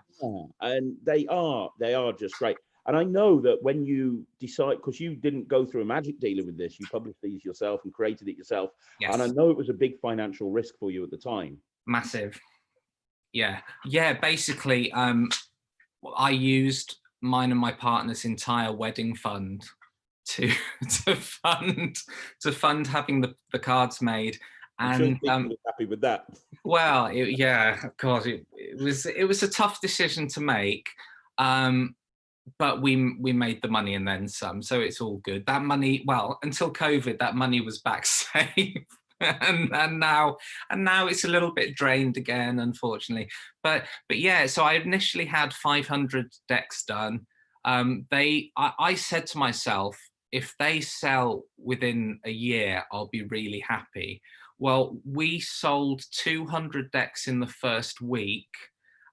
And they are just great. And I know that when you decide, because you didn't go through a magic dealer with this, you published these yourself and created it yourself. Yes. And I know it was a big financial risk for you at the time. Massive. Yeah. Basically, I used mine and my partner's entire wedding fund to fund having the cards made. And I'm sure happy with that. Well, yeah, of course, it was a tough decision to make, but we made the money and then some, so it's all good. That money, well, until COVID, that money was back safe. and now it's a little bit drained again, unfortunately. But yeah, so I initially had 500 decks done. I said to myself, if they sell within a year, I'll be really happy. Well, we sold 200 decks in the first week,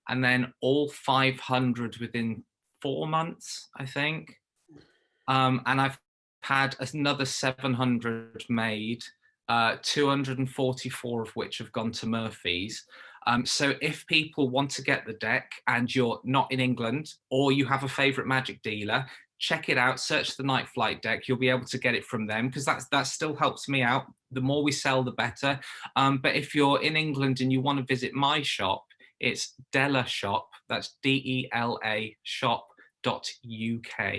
and then all 500 within 4 months, I think. And I've had another 700 made, 244 of which have gone to Murphy's. So if people want to get the deck and you're not in England, or you have a favorite magic dealer, check it out, search the Night Flight deck. You'll be able to get it from them, because that still helps me out. The more we sell, the better. But if you're in England and you want to visit my shop, it's Dela Shop. That's DELA shop.uk.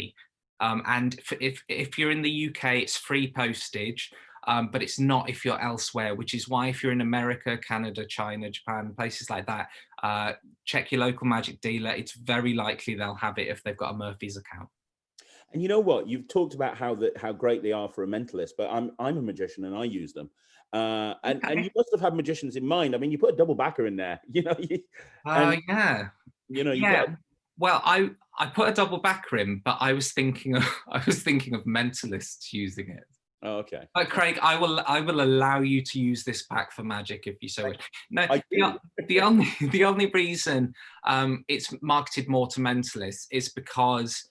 And if you're in the UK, it's free postage. but it's not if you're elsewhere, which is why if you're in America, Canada, China, Japan, places like that, check your local magic dealer. It's very likely they'll have it if they've got a Murphy's account. And you know what? You've talked about how great they are for a mentalist, but I'm a magician and I use them. And you must have had magicians in mind. I mean, you put a double backer in there, and Yeah. you Yeah. put Well, I put a double backer in, but I was thinking of mentalists using it. oh, okay. But Craig, I will allow you to use this pack for magic if you so wish. No, I do. the only reason it's marketed more to mentalists is because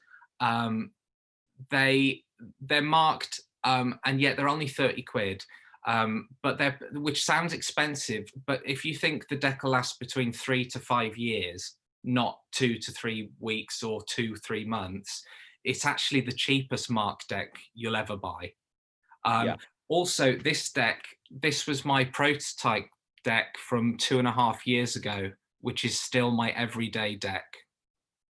they're marked and yet they're only 30 quid. But which sounds expensive, but if you think the deck will last between 3 to 5 years, not 2 to 3 weeks or 2-3 months, it's actually the cheapest marked deck you'll ever buy. Yeah. Also, this was my prototype deck from 2.5 years ago, which is still my everyday deck.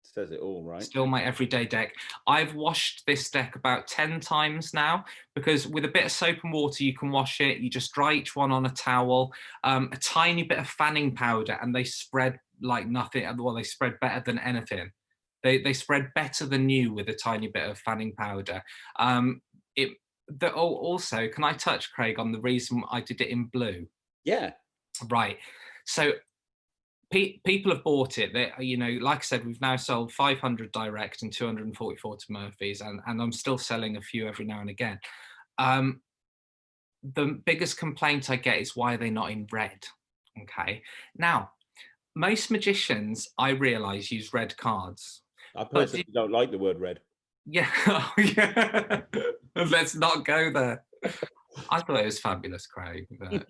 Says it all, right? Still my everyday deck. I've washed this deck about 10 times now, because with a bit of soap and water, you can wash it. You just dry each one on a towel, a tiny bit of fanning powder, and they spread like nothing. Well, they spread better than anything. They spread better than new with a tiny bit of fanning powder. Also, can I touch, Craig, on the reason I did it in blue? Yeah. Right. So people have bought it. Like I said, we've now sold 500 direct and 244 to Murphy's, and I'm still selling a few every now and again. The biggest complaint I get is, why are they not in red? Okay. Now, most magicians, I realize, use red cards. I personally don't like the word red. Yeah. Oh, yeah. Let's not go there. I thought it was fabulous, Craig. But,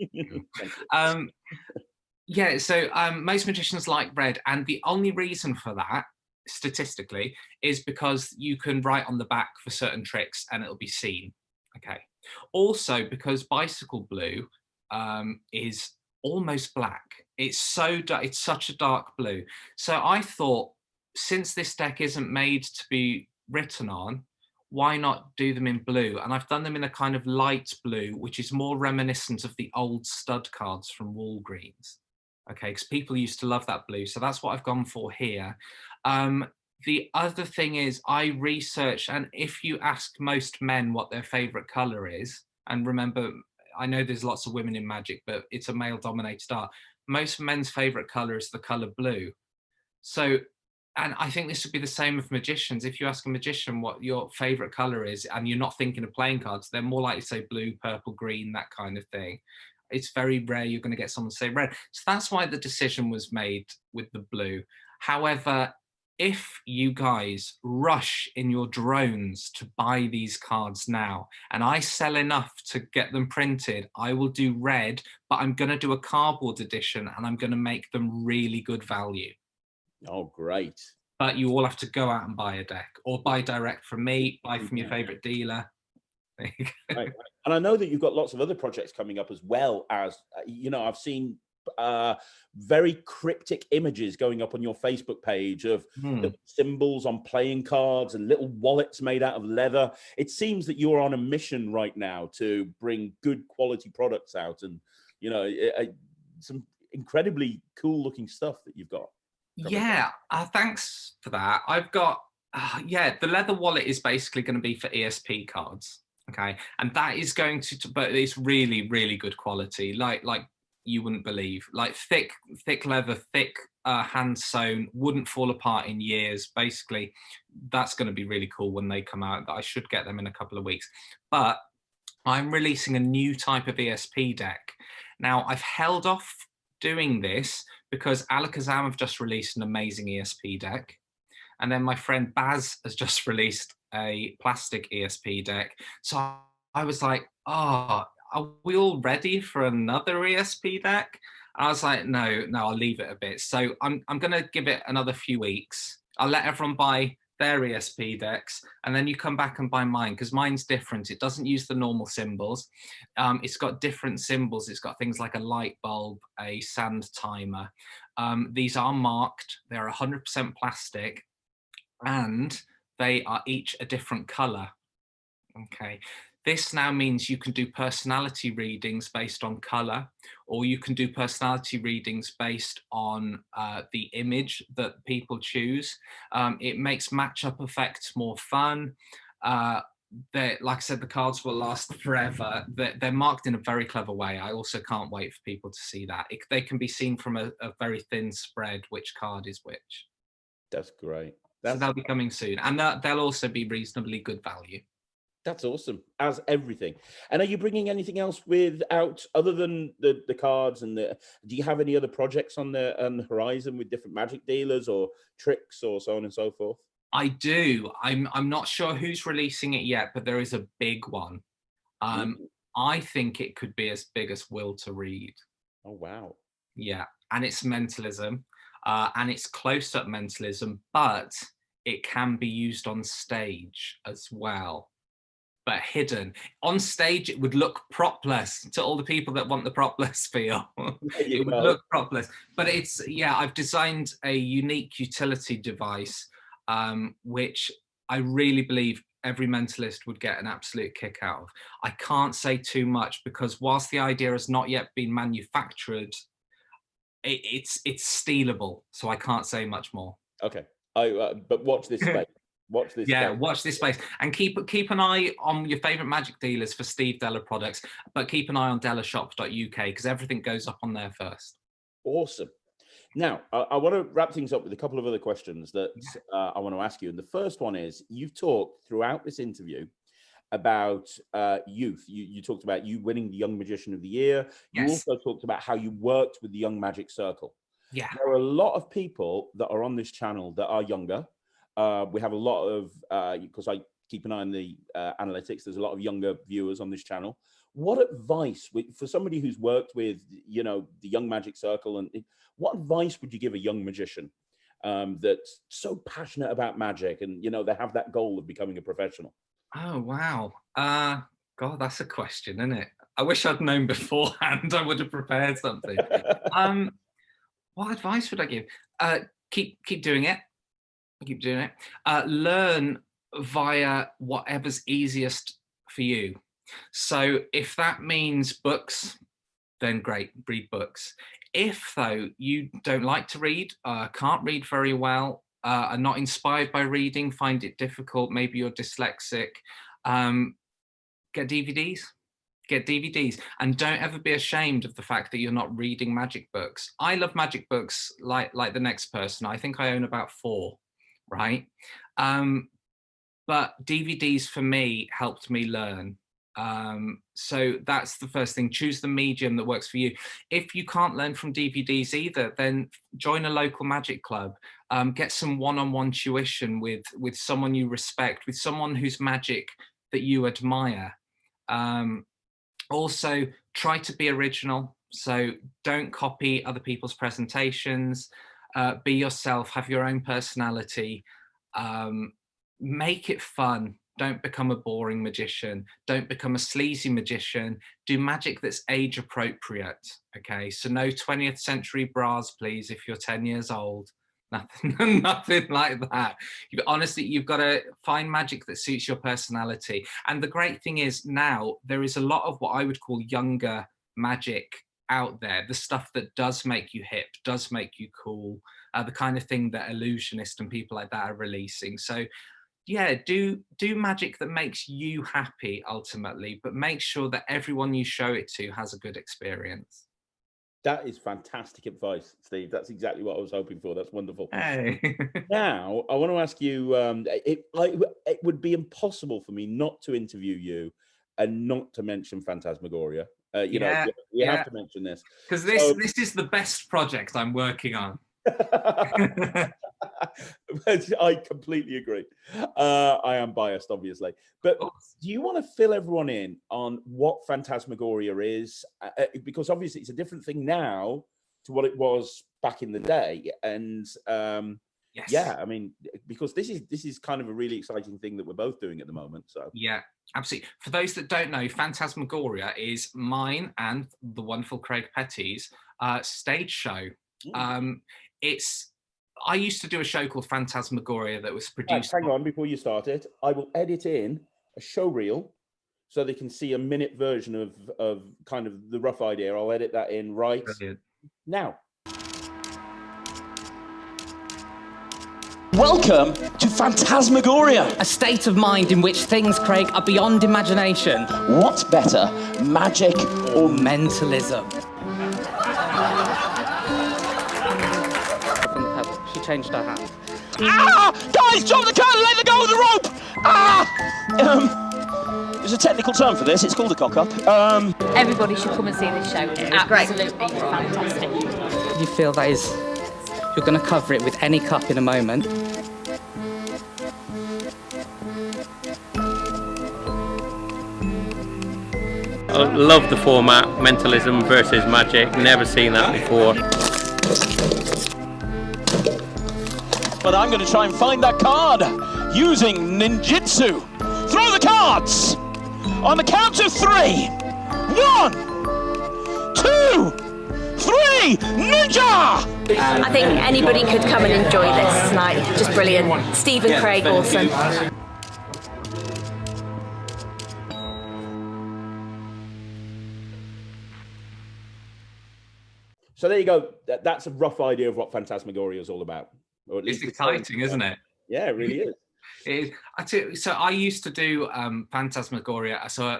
yeah, so most magicians like red, and the only reason for that, statistically, is because you can write on the back for certain tricks and it'll be seen. Okay. Also, because bicycle blue is almost black. It's such a dark blue. So I thought, since this deck isn't made to be written on, why not do them in blue? And I've done them in a kind of light blue, which is more reminiscent of the old stud cards from Walgreens. Okay, because people used to love that blue. So that's what I've gone for here. The other thing is, I researched, and if you ask most men what their favorite color is, and remember, I know there's lots of women in magic, but it's a male dominated art. Most men's favorite color is the color blue. So, and I think this would be the same with magicians. If you ask a magician what your favorite color is, and you're not thinking of playing cards, they're more likely to say blue, purple, green, that kind of thing. It's very rare you're going to get someone to say red. So that's why the decision was made with the blue. However, if you guys rush in your drones to buy these cards now, and I sell enough to get them printed, I will do red, but I'm going to do a cardboard edition, and I'm going to make them really good value. Oh, great. But you all have to go out and buy a deck, or buy direct from me, buy from your favorite dealer. Right. And I know that you've got lots of other projects coming up, as well as, I've seen very cryptic images going up on your Facebook page of little symbols on playing cards and little wallets made out of leather. It seems that you're on a mission right now to bring good quality products out, and some incredibly cool looking stuff that you've got. Yeah, thanks for that. I've got the leather wallet is basically going to be for ESP cards. Okay, and that is going to, but it's really, really good quality, like you wouldn't believe, like thick leather, thick hand sewn, wouldn't fall apart in years. Basically, that's going to be really cool when they come out. I should get them in a couple of weeks. But I'm releasing a new type of ESP deck. Now, I've held off doing this because Alakazam have just released an amazing ESP deck. And then my friend Baz has just released a plastic ESP deck. So I was like, oh, are we all ready for another ESP deck? And I was like, no, I'll leave it a bit. So I'm going to give it another few weeks. I'll let everyone buy their ESP decks, and then you come back and buy mine, because mine's different. It doesn't use the normal symbols. It's got different symbols. It's got things like a light bulb, a sand timer. These are marked. They're 100% plastic, and they are each a different color. Okay, This now means you can do personality readings based on color, or you can do personality readings based on the image that people choose. It makes matchup effects more fun. Like I said, the cards will last forever. They're marked in a very clever way. I also can't wait for people to see that. They can be seen from a very thin spread, which card is which. That's great. So they'll be coming soon. And they'll also be reasonably good value. That's awesome, as everything. And are you bringing anything else out other than the cards and do you have any other projects on the horizon with different magic dealers or tricks or so on and so forth? I do. I'm not sure who's releasing it yet, but there is a big one. I think it could be as big as Will to Read. Oh, wow. Yeah, and it's mentalism, and it's close-up mentalism, but it can be used on stage as well, but hidden. On stage, it would look propless to all the people that want the propless feel. It would look propless, but it's, yeah, I've designed a unique utility device, which I really believe every mentalist would get an absolute kick out of. I can't say too much because whilst the idea has not yet been manufactured, it's stealable, so I can't say much more. Okay, but watch this space. Watch this. Yeah, space. watch this space, and keep an eye on your favorite magic dealers for Steve Dela products, but keep an eye on delashop.uk because everything goes up on there first. Awesome. Now, I want to wrap things up with a couple of other questions that I want to ask you. And the first one is, you've talked throughout this interview about youth. You talked about you winning the Young Magician of the Year. You also talked about how you worked with the Young Magic Circle. Yeah. There are a lot of people that are on this channel that are younger. We have a lot of, because I keep an eye on the analytics, there's a lot of younger viewers on this channel. What advice, for somebody who's worked with, the Young Magic Circle, and what advice would you give a young magician that's so passionate about magic and, they have that goal of becoming a professional? Oh, wow. God, that's a question, isn't it? I wish I'd known beforehand. I would have prepared something. What advice would I give? Keep doing it. Keep doing it. Learn via whatever's easiest for you. So if that means books, then great, read books. If, though, you don't like to read, can't read very well, are not inspired by reading, find it difficult, maybe you're dyslexic, get DVDs. Get DVDs, and don't ever be ashamed of the fact that you're not reading magic books. I love magic books like the next person. I think I own about 4, right? But DVDs for me helped me learn. So that's the first thing. Choose the medium that works for you. If you can't learn from DVDs either, then join a local magic club. Get some one-on-one tuition with someone you respect, with someone whose magic that you admire. Also, try to be original. So don't copy other people's presentations. Be yourself, have your own personality. Make it fun. Don't become a boring magician. Don't become a sleazy magician. Do magic that's age appropriate. Okay, so no 20th century bras, please, if you're 10 years old. Nothing like that. Honestly, you've got to find magic that suits your personality. And the great thing is now there is a lot of what I would call younger magic out there, the stuff that does make you hip, does make you cool, the kind of thing that Illusionist and people like that are releasing. So yeah, do magic that makes you happy ultimately, but make sure that everyone you show it to has a good experience. That is fantastic advice, Steve. That's exactly what I was hoping for. That's wonderful. Hey. Now, I want to ask you, it would be impossible for me not to interview you and not to mention Phantasmagoria. We have to mention this. Because this is the best project I'm working on. I completely agree. I am biased, obviously. But do you want to fill everyone in on what Phantasmagoria is? Because obviously it's a different thing now to what it was back in the day. And yeah, I mean, because this is kind of a really exciting thing that we're both doing at the moment. So yeah, absolutely. For those that don't know, Phantasmagoria is mine and the wonderful Craig Petty's stage show. I used to do a show called Phantasmagoria that was produced. Hang on, before you start it, I will edit in a show reel so they can see a minute version of kind of the rough idea. I'll edit that in right now. Welcome to Phantasmagoria, a state of mind in which things, Craig, are beyond imagination. What's better, magic or mentalism? From the pebble. She changed her hand. Ah! Guys, drop the curtain, let go of the rope! Ah! There's a technical term for this, it's called a cock-up. Everybody should come and see this show. It's absolutely fantastic. You feel that is... You're going to cover it with any cup in a moment. I love the format, mentalism versus magic, never seen that before. But I'm going to try and find that card using ninjutsu. Throw the cards! On the count of 3. 1, 2, 3, ninja! I think anybody could come and enjoy this tonight. Just brilliant. Steve and Craig, awesome. So there you go. That's a rough idea of what Phantasmagoria is all about. Or at least it's exciting, isn't it? Yeah, it really is. It is. So I used to do Phantasmagoria. So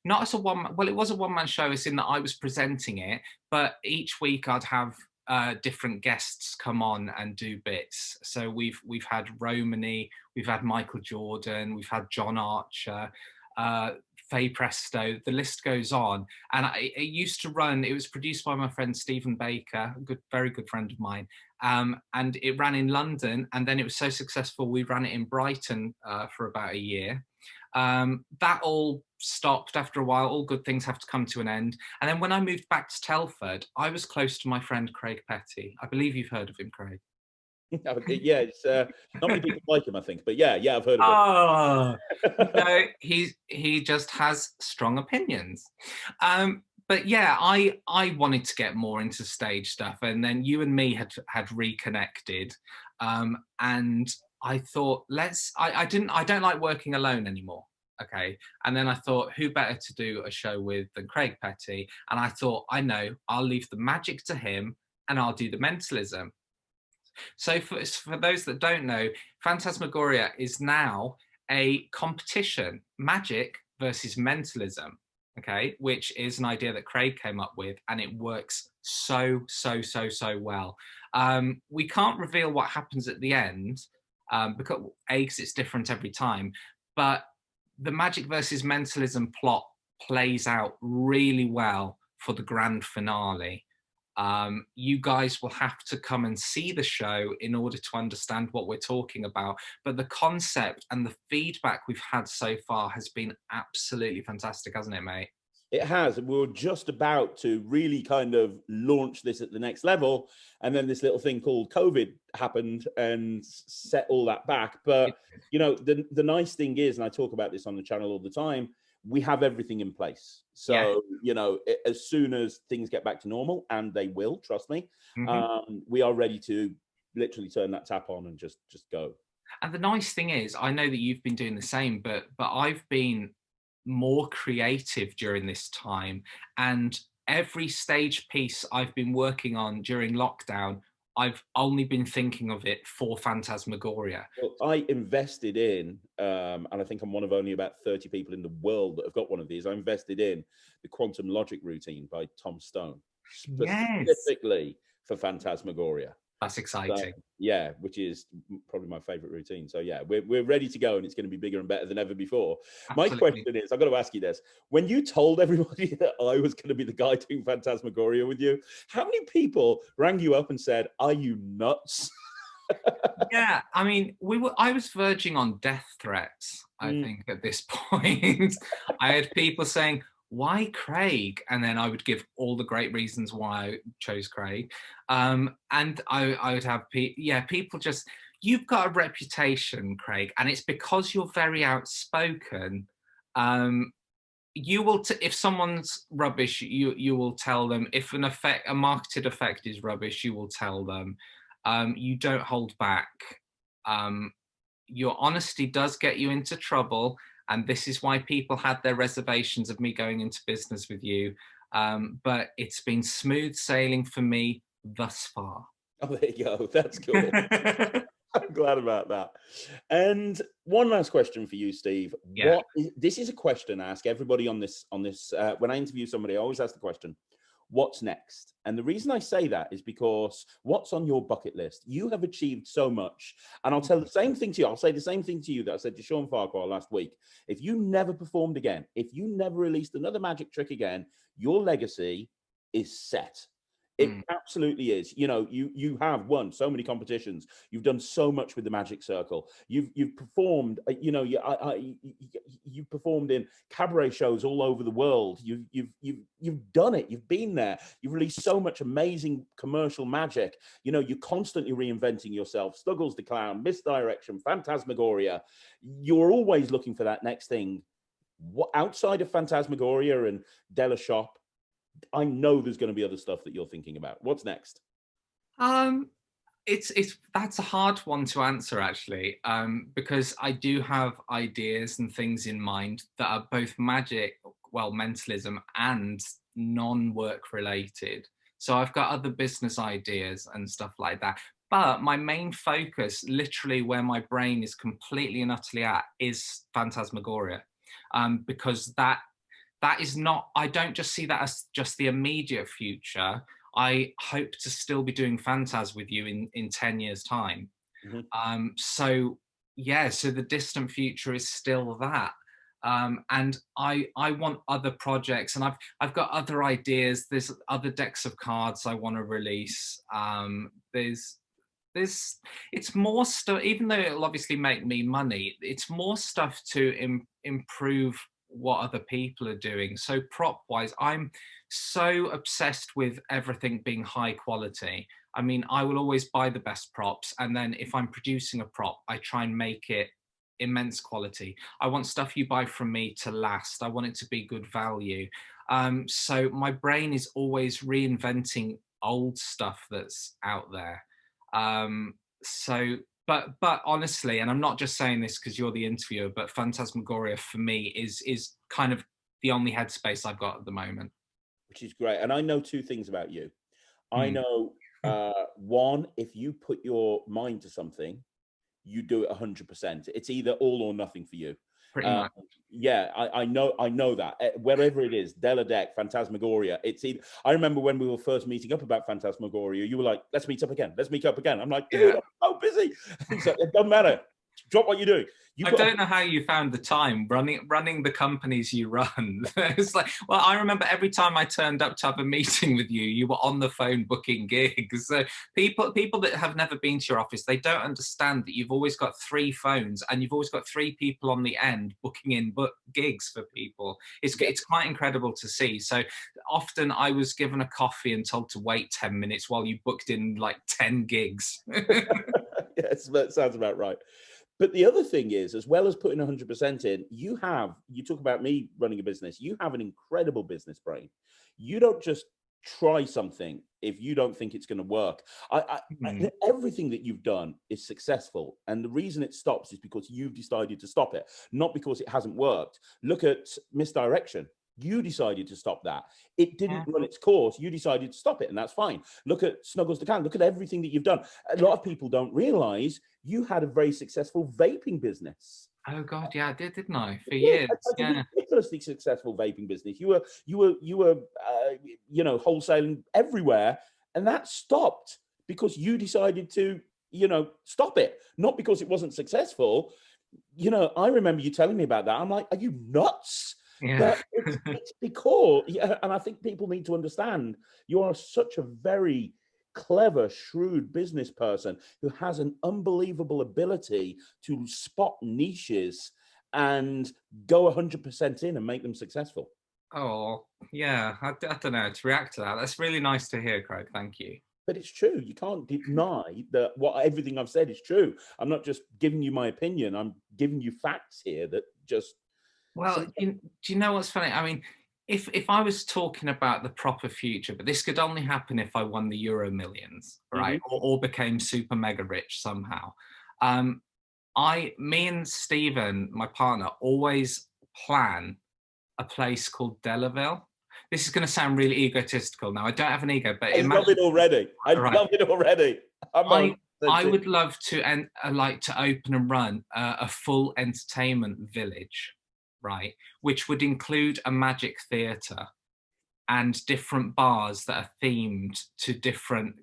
not as a one. Well, it was a one-man show. It's in that I was presenting it, but each week I'd have different guests come on and do bits. So we've had Romany, we've had Michael Jordan, we've had John Archer, Faye Presto, the list goes on. And it used to run, it was produced by my friend Stephen Baker, a very good friend of mine. And it ran in London, and then it was so successful, we ran it in Brighton for about a year. That all stopped after a while. All good things have to come to an end. And then when I moved back to Telford, I was close to my friend Craig Petty. I believe you've heard of him, Craig. Yeah, it's not many people like him, I think, but yeah, I've heard of him. No, he just has strong opinions. But yeah, I wanted to get more into stage stuff, and then you and me had reconnected, and I thought, I don't like working alone anymore. Okay. And then I thought, who better to do a show with than Craig Petty? And I thought, I know, I'll leave the magic to him and I'll do the mentalism. So for those that don't know, Phantasmagoria is now a competition, magic versus mentalism, okay, which is an idea that Craig came up with, and it works so well. We can't reveal what happens at the end, because it's different every time, but the magic versus mentalism plot plays out really well for the grand finale. You guys will have to come and see the show in order to understand what we're talking about, but the concept and the feedback we've had so far has been absolutely fantastic, hasn't it, mate? It has. We were just about to really kind of launch this at the next level, and then this little thing called COVID happened and set all that back. But you know, the nice thing is, and I talk about this on the channel all the time, we have everything in place. So you know, as soon as things get back to normal, and they will, trust me, we are ready to literally turn that tap on and just go. And the nice thing is, I know that you've been doing the same, but I've been more creative during this time, and every stage piece I've been working on during lockdown, I've only been thinking of it for Phantasmagoria. Well, I invested in, and I think I'm one of only about 30 people in the world that have got one of these. I invested in the Quantum Logic routine by Tom Stone, specifically for Phantasmagoria. That's exciting. So, yeah, which is probably my favorite routine. So yeah, we're ready to go, and it's going to be bigger and better than ever before. Absolutely. My question is, I've got to ask you this. When you told everybody that I was going to be the guy doing Phantasmagoria with you, how many people rang you up and said, "Are you nuts?" Yeah, I mean, I was verging on death threats, I think, at this point. I had people saying, "Why Craig?" And then I would give all the great reasons why I chose Craig. And I would have people just, "You've got a reputation, Craig, and it's because you're very outspoken. You will, if someone's rubbish, you will tell them. If a marketed effect is rubbish, you will tell them. You don't hold back. Your honesty does get you into trouble, And this is why people had their reservations of me going into business with you. But it's been smooth sailing for me thus far. Oh, there you go. That's cool. I'm glad about that. And one last question for you, Steve. Yeah. This is a question I ask everybody on this. When I interview somebody, I always ask the question, what's next? And the reason I say that is because what's on your bucket list? You have achieved so much. And I'll tell the same thing to you. I'll say the same thing to you that I said to Sean Farquhar last week. If you never performed again, if you never released another magic trick again, your legacy is set. It absolutely is. You know, you have won so many competitions. You've done so much with the Magic Circle. You've performed. You know, you've performed in cabaret shows all over the world. You've done it. You've been there. You've released so much amazing commercial magic. You know, you're constantly reinventing yourself. Snuggles the Clown, Misdirection, Phantasmagoria. You're always looking for that next thing. What outside of Phantasmagoria and Dela Shop? I know there's going to be other stuff that you're thinking about. What's next? That's a hard one to answer, actually, because I do have ideas and things in mind that are both magic, well, mentalism, and non-work related. So I've got other business ideas and stuff like that. But my main focus, literally where my brain is completely and utterly at, is Phantasmagoria, because that is not, I don't just see that as just the immediate future. I hope to still be doing Phantaz with you in 10 years' time. So yeah, so the distant future is still that. And I want other projects, and I've got other ideas. There's other decks of cards I want to release. It's more stuff, even though it'll obviously make me money, it's more stuff to improve what other people are doing. So prop wise, I'm so obsessed with everything being high quality. I mean, I will always buy the best props, and then if I'm producing a prop, I try and make it immense quality. I want stuff you buy from me to last. I want it to be good value. So my brain is always reinventing old stuff that's out there. But honestly, and I'm not just saying this because you're the interviewer, but Phantasmagoria for me is kind of the only headspace I've got at the moment. Which is great. And I know two things about you. I know, one, if you put your mind to something, you do it 100%. It's either all or nothing for you. Pretty much. Yeah, I know that. Wherever it is, Dela Deck, Phantasmagoria, it's either, I remember when we were first meeting up about Phantasmagoria, you were like, let's meet up again. Let's meet up again. I'm like, dude, I'm so busy. So it doesn't matter. Drop what you're doing. I don't know how you found the time running the companies you run. It's like, well, I remember every time I turned up to have a meeting with you, you were on the phone booking gigs. So people that have never been to your office, they don't understand that you've always got 3 phones and you've always got 3 people on the end booking in gigs for people. It's quite incredible to see. So often I was given a coffee and told to wait 10 minutes while you booked in like 10 gigs. Yes, that sounds about right. But the other thing is, as well as putting 100% in, you talk about me running a business, you have an incredible business brain. You don't just try something if you don't think it's going to work. Everything that you've done is successful. And the reason it stops is because you've decided to stop it, not because it hasn't worked. Look at Misdirection. You decided to stop that. It didn't run its course. You decided to stop it, and that's fine. Look at Snuggles the Clown. Look at everything that you've done. A lot of people don't realize you had a very successful vaping business. Oh God, yeah, I did, didn't I? For years, yeah. Ridiculously successful vaping business. You were wholesaling everywhere, and that stopped because you decided to, stop it. Not because it wasn't successful. I remember you telling me about that. I'm like, are you nuts? Yeah. It's because, and I think people need to understand, you are such a very clever, shrewd business person who has an unbelievable ability to spot niches and go 100% in and make them successful. Oh, yeah. I don't know, to react to that. That's really nice to hear, Craig. Thank you. But it's true. You can't deny that everything I've said is true. I'm not just giving you my opinion. I'm giving you facts here that just... Well, do you know what's funny? I mean, if I was talking about the proper future, but this could only happen if I won the Euro Millions, right? Or became super mega rich somehow. Me and Stephen, my partner, always plan a place called Delaville. This is going to sound really egotistical now. I don't have an ego, but I love it already. I love it already. I would love to like to open and run a full entertainment village, right? Which would include a magic theatre and different bars that are themed to different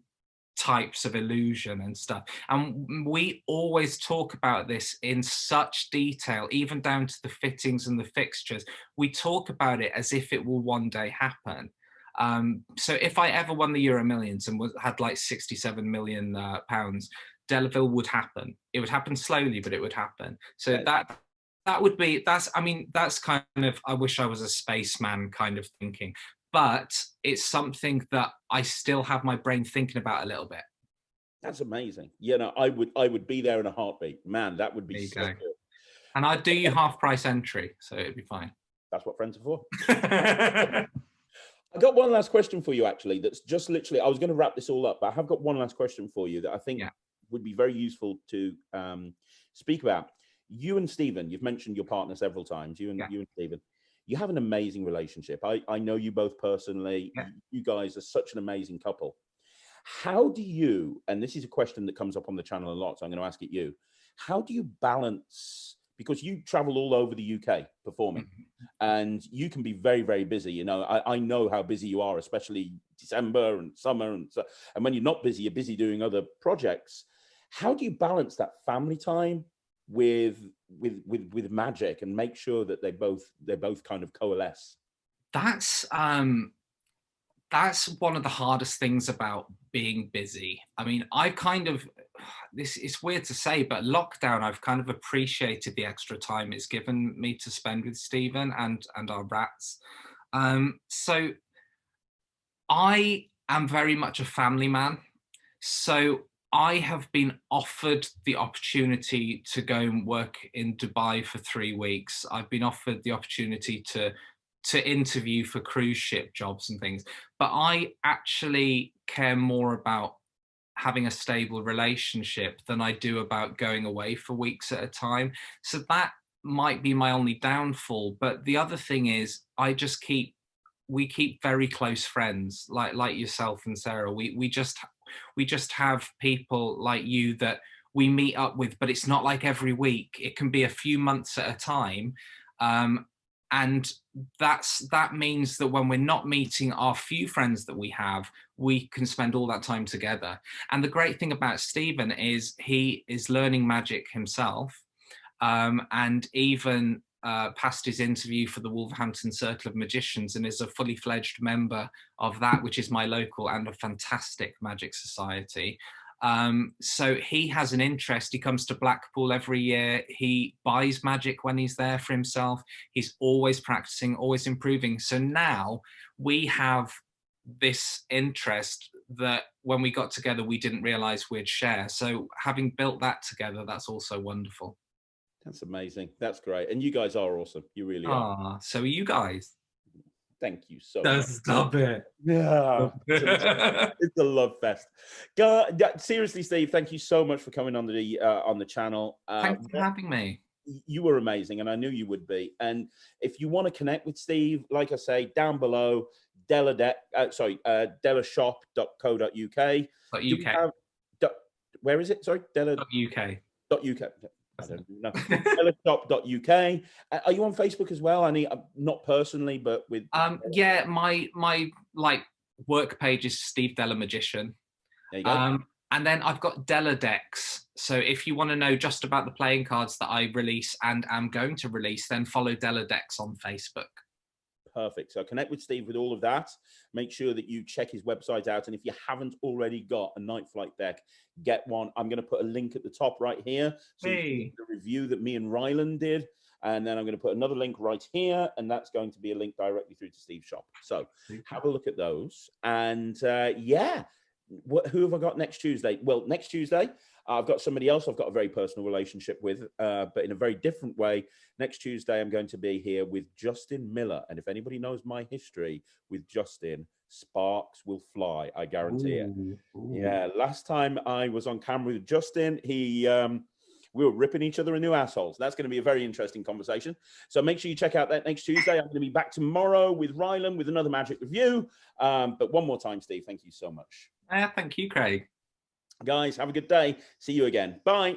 types of illusion and stuff. And we always talk about this in such detail, even down to the fittings and the fixtures. We talk about it as if it will one day happen. So if I ever won the Euro Millions and had like 67 million pounds, Delaville would happen. It would happen slowly, but it would happen. So that would be, that's kind of, I wish I was a spaceman kind of thinking. But it's something that I still have my brain thinking about a little bit. That's amazing. You know, I would be there in a heartbeat. Man, that would be so good. And I'd do you half price entry, so it'd be fine. That's what friends are for. I got one last question for you, actually. That's just literally, I was going to wrap this all up, but I have got one last question for you that I think would be very useful to speak about. You and Stephen, you've mentioned your partner several times. You and Stephen. You have an amazing relationship. I know you both personally. You guys are such an amazing couple. How do you, and this is a question that comes up on the channel a lot, so I'm going to ask it you. How do you balance, because you travel all over the UK performing, and you can be very, very busy. You know, I know how busy you are, especially December and summer. And when you're not busy, you're busy doing other projects. How do you balance that family time with magic and make sure that they both kind of coalesce? That's one of the hardest things about being busy. I mean, I kind of, it's weird to say, but lockdown, I've kind of appreciated the extra time it's given me to spend with Stephen and our rats. So I am very much a family man. So I have been offered the opportunity to go and work in Dubai for 3 weeks. I've been offered the opportunity to interview for cruise ship jobs and things, but I actually care more about having a stable relationship than I do about going away for weeks at a time. So that might be my only downfall. But the other thing is, we keep very close friends, like yourself and Sarah. We just have people like you that we meet up with, but it's not like every week. It can be a few months at a time. And that means that when we're not meeting our few friends that we have, we can spend all that time together. And the great thing about Stephen is he is learning magic himself, and even passed his interview for the Wolverhampton Circle of Magicians and is a fully fledged member of that, which is my local and a fantastic magic society. So he has an interest. He comes to Blackpool every year. He buys magic when he's there for himself. He's always practicing, always improving. So now we have this interest that when we got together, we didn't realize we'd share. So having built that together, that's also wonderful. That's amazing. That's great. And you guys are awesome. You really are. So are you guys. Thank you so much. Stop it. Yeah, it's a love fest. God, seriously, Steve, thank you so much for coming on the channel. Thanks for having me. You were amazing, and I knew you would be. And if you want to connect with Steve, like I say, down below, delashop.co.uk. Where is it? Sorry, Dela.uk. .uk. I don't know. Delashop.uk. Are you on Facebook as well? Not personally, but with yeah, my like work page is Steve Dela Magician. There you go. And then I've got Dela decks. So if you want to know just about the playing cards that I release and am going to release, then follow Dela decks on Facebook. Perfect. So connect with Steve with all of that. Make sure that you check his website out. And if you haven't already got a Night Flight deck, get one. I'm going to put a link at the top right here. So the review that me and Ryland did. And then I'm going to put another link right here. And that's going to be a link directly through to Steve's shop. So have a look at those. And yeah, who have I got next Tuesday? Well, next Tuesday, I've got somebody else I've got a very personal relationship with, but in a very different way. Next Tuesday, I'm going to be here with Justin Miller. And if anybody knows my history with Justin, sparks will fly. I guarantee it. Yeah. Last time I was on camera with Justin, he we were ripping each other a new assholes. That's going to be a very interesting conversation. So make sure you check out that next Tuesday. I'm going to be back tomorrow with Rylan with another magic review. But one more time, Steve, thank you so much. Thank you, Craig. Guys, have a good day. See you again. Bye.